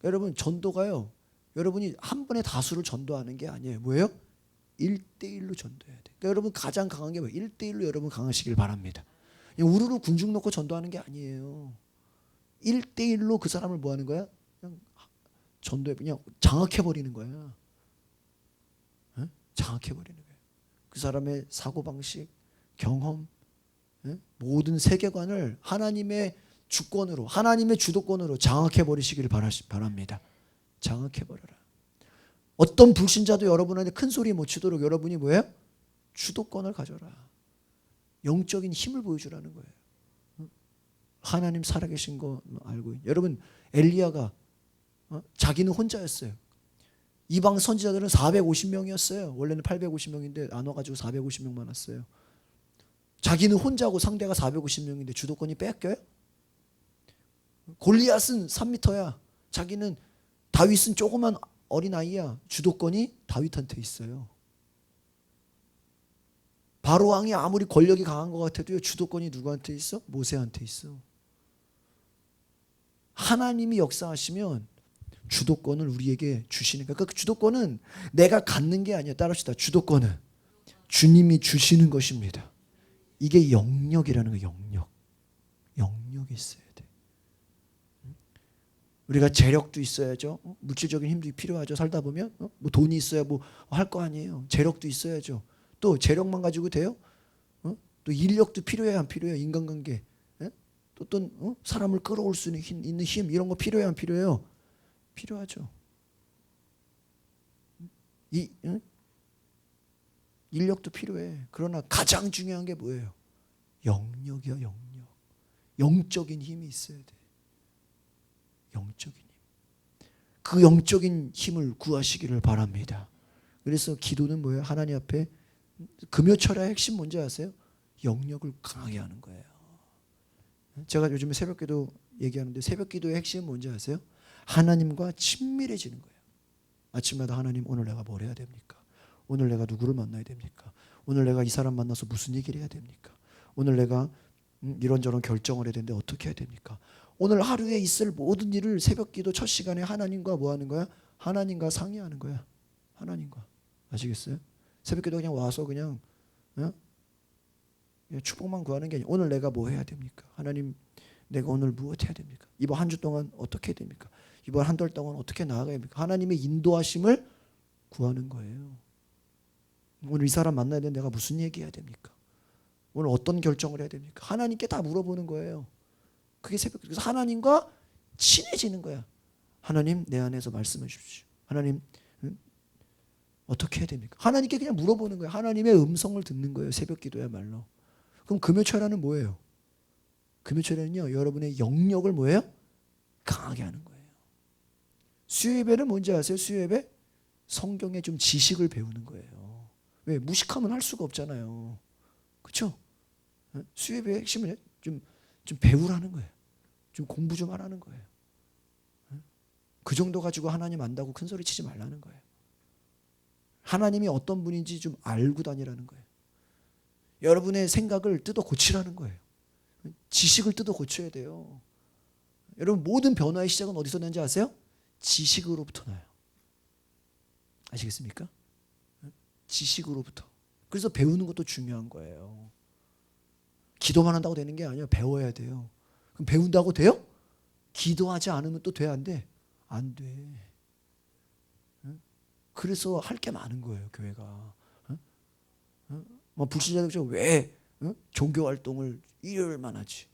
여러분 전도가요. 여러분이 한 번에 다수를 전도하는 게 아니에요. 뭐예요? 1대1로 전도해야 돼. 그러니까 여러분 가장 강한 게 뭐예요? 1대1로 여러분 강하시길 바랍니다. 그냥 우르르 군중 놓고 전도하는 게 아니에요. 1대1로 그 사람을 뭐 하는 거야? 그냥 전도해 그냥 장악해버리는 거야. 장악해버리는 거예요. 그 사람의 사고방식, 경험, 모든 세계관을 하나님의 주권으로 하나님의 주도권으로 장악해버리시기를 바랍니다. 장악해버려라. 어떤 불신자도 여러분한테 큰 소리 못 치도록 여러분이 뭐예요? 주도권을 가져라. 영적인 힘을 보여주라는 거예요. 하나님 살아계신 거 알고 있는. 여러분 엘리야가 자기는 혼자였어요. 이방 선지자들은 450명이었어요. 원래는 850명인데 나눠가지고 450명만 왔어요. 자기는 혼자고 상대가 450명인데 주도권이 뺏겨요? 골리앗은 3m야. 자기는 다윗은 조그만 어린아이야. 주도권이 다윗한테 있어요. 바로 왕이 아무리 권력이 강한 것 같아도요. 주도권이 누구한테 있어? 모세한테 있어. 하나님이 역사하시면 주도권을 우리에게 주시는 거예요. 그 주도권은 내가 갖는 게 아니에요. 따라합시다. 주도권은 주님이 주시는 것입니다. 이게 영역이라는 거예요. 영역. 영역이 있어야 돼. 우리가 재력도 있어야죠. 물질적인 힘도 필요하죠. 살다 보면 뭐 돈이 있어야 뭐 할 거 아니에요. 재력도 있어야죠. 또 재력만 가지고 돼요? 또 인력도 필요해야 안 필요해요? 인간관계. 또 사람을 끌어올 수 있는 힘 이런 거 필요해야 안 필요해요? 필요하죠. 인력도 필요해. 그러나 가장 중요한 게 뭐예요? 영역이야. 영역. 영적인 힘이 있어야 돼. 영적인 힘. 그 영적인 힘을 구하시기를 바랍니다. 그래서 기도는 뭐예요? 하나님 앞에 금요철야의 핵심 뭔지 아세요? 영역을 강하게 하는 거예요. 제가 요즘에 새벽기도 얘기하는데 새벽기도의 핵심은 뭔지 아세요? 하나님과 친밀해지는 거예요. 아침마다 하나님 오늘 내가 뭘 해야 됩니까? 오늘 내가 누구를 만나야 됩니까? 오늘 내가 이 사람 만나서 무슨 얘기를 해야 됩니까? 오늘 내가 이런저런 결정을 해야 되는데 어떻게 해야 됩니까? 오늘 하루에 있을 모든 일을 새벽기도 첫 시간에 하나님과 뭐 하는 거야? 하나님과 상의하는 거야. 하나님과. 아시겠어요? 새벽기도 그냥 와서 그냥 축복만 구하는 게 아니라 오늘 내가 뭐 해야 됩니까? 하나님 내가 오늘 무엇 해야 됩니까? 이번 한 주 동안 어떻게 해야 됩니까? 이번 한 달 동안 어떻게 나아가야 됩니까? 하나님의 인도하심을 구하는 거예요. 오늘 이 사람 만나야 되는데 내가 무슨 얘기해야 됩니까? 오늘 어떤 결정을 해야 됩니까? 하나님께 다 물어보는 거예요. 그게 새벽. 그래서 하나님과 친해지는 거야. 하나님 내 안에서 말씀해 주십시오. 하나님 어떻게 해야 됩니까? 하나님께 그냥 물어보는 거예요. 하나님의 음성을 듣는 거예요. 새벽 기도야말로. 그럼 금요철야는 뭐예요? 금요철야는요. 여러분의 영역을 뭐예요? 강하게 하는 거예요. 수요예배는 뭔지 아세요? 수요예배? 성경의 좀 지식을 배우는 거예요. 왜? 무식하면 할 수가 없잖아요. 그렇죠? 수요예배의 핵심은 좀 배우라는 거예요. 좀 공부 좀 하라는 거예요. 그 정도 가지고 하나님 안다고 큰 소리 치지 말라는 거예요. 하나님이 어떤 분인지 좀 알고 다니라는 거예요. 여러분의 생각을 뜯어 고치라는 거예요. 지식을 뜯어 고쳐야 돼요. 여러분 모든 변화의 시작은 어디서 나는지 아세요? 지식으로부터 나요. 아시겠습니까? 지식으로부터. 그래서 배우는 것도 중요한 거예요. 기도만 한다고 되는 게 아니에요. 배워야 돼요. 그럼 배운다고 돼요? 기도하지 않으면 또 돼? 안 돼? 안 돼. 그래서 할 게 많은 거예요. 교회가. 뭐 불신자들 왜 종교 활동을 일요일만 하지?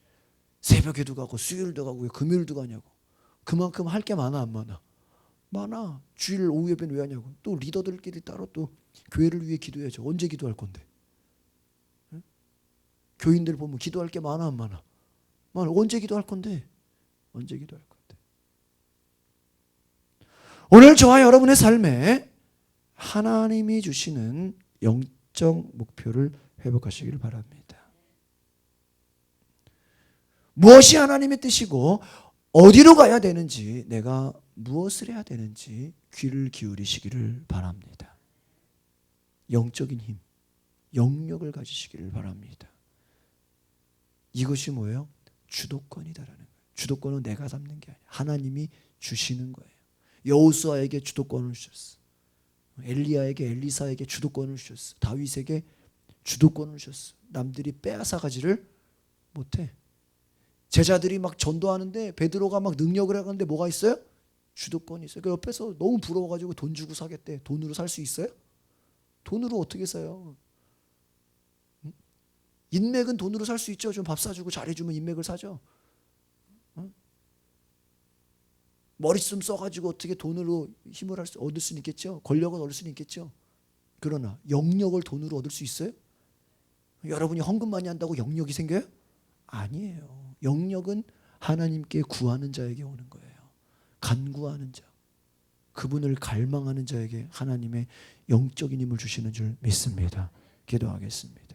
새벽에도 가고 수요일도 가고 왜 금요일도 가냐고. 그만큼 할 게 많아 안 많아? 많아. 주일 오후 예배는 왜 하냐고. 또 리더들끼리 따로 또 교회를 위해 기도해야죠. 언제 기도할 건데? 응? 교인들 보면 기도할 게 많아 안 많아? 많아. 언제 기도할 건데? 언제 기도할 건데? 오늘 저와 여러분의 삶에 하나님이 주시는 영적 목표를 회복하시기를 바랍니다. 무엇이 하나님의 뜻이고 어디로 가야 되는지, 내가 무엇을 해야 되는지 귀를 기울이시기를 바랍니다. 영적인 힘, 영역을 가지시기를 바랍니다. 이것이 뭐예요? 주도권이다라는 거예요. 주도권은 내가 잡는 게 아니야. 하나님이 주시는 거예요. 여호수아에게 주도권을 주셨어. 엘리야에게, 엘리사에게 주도권을 주셨어. 다윗에게 주도권을 주셨어. 남들이 빼앗아가지를 못해. 제자들이 막 전도하는데 베드로가 막 능력을 하는데 뭐가 있어요? 주도권이 있어요. 그 옆에서 너무 부러워가지고 돈 주고 사겠대. 돈으로 살 수 있어요? 돈으로 어떻게 사요? 인맥은 돈으로 살 수 있죠. 좀 밥 사주고 잘해주면 인맥을 사죠. 머리 좀 써가지고 어떻게 돈으로 힘을 얻을 수는 있겠죠. 권력을 얻을 수는 있겠죠. 그러나 영역을 돈으로 얻을 수 있어요? 여러분이 헌금 많이 한다고 영역이 생겨요? 아니에요. 영역은 하나님께 구하는 자에게 오는 거예요. 간구하는 자, 그분을 갈망하는 자에게 하나님의 영적인 힘을 주시는 줄 믿습니다. 기도하겠습니다.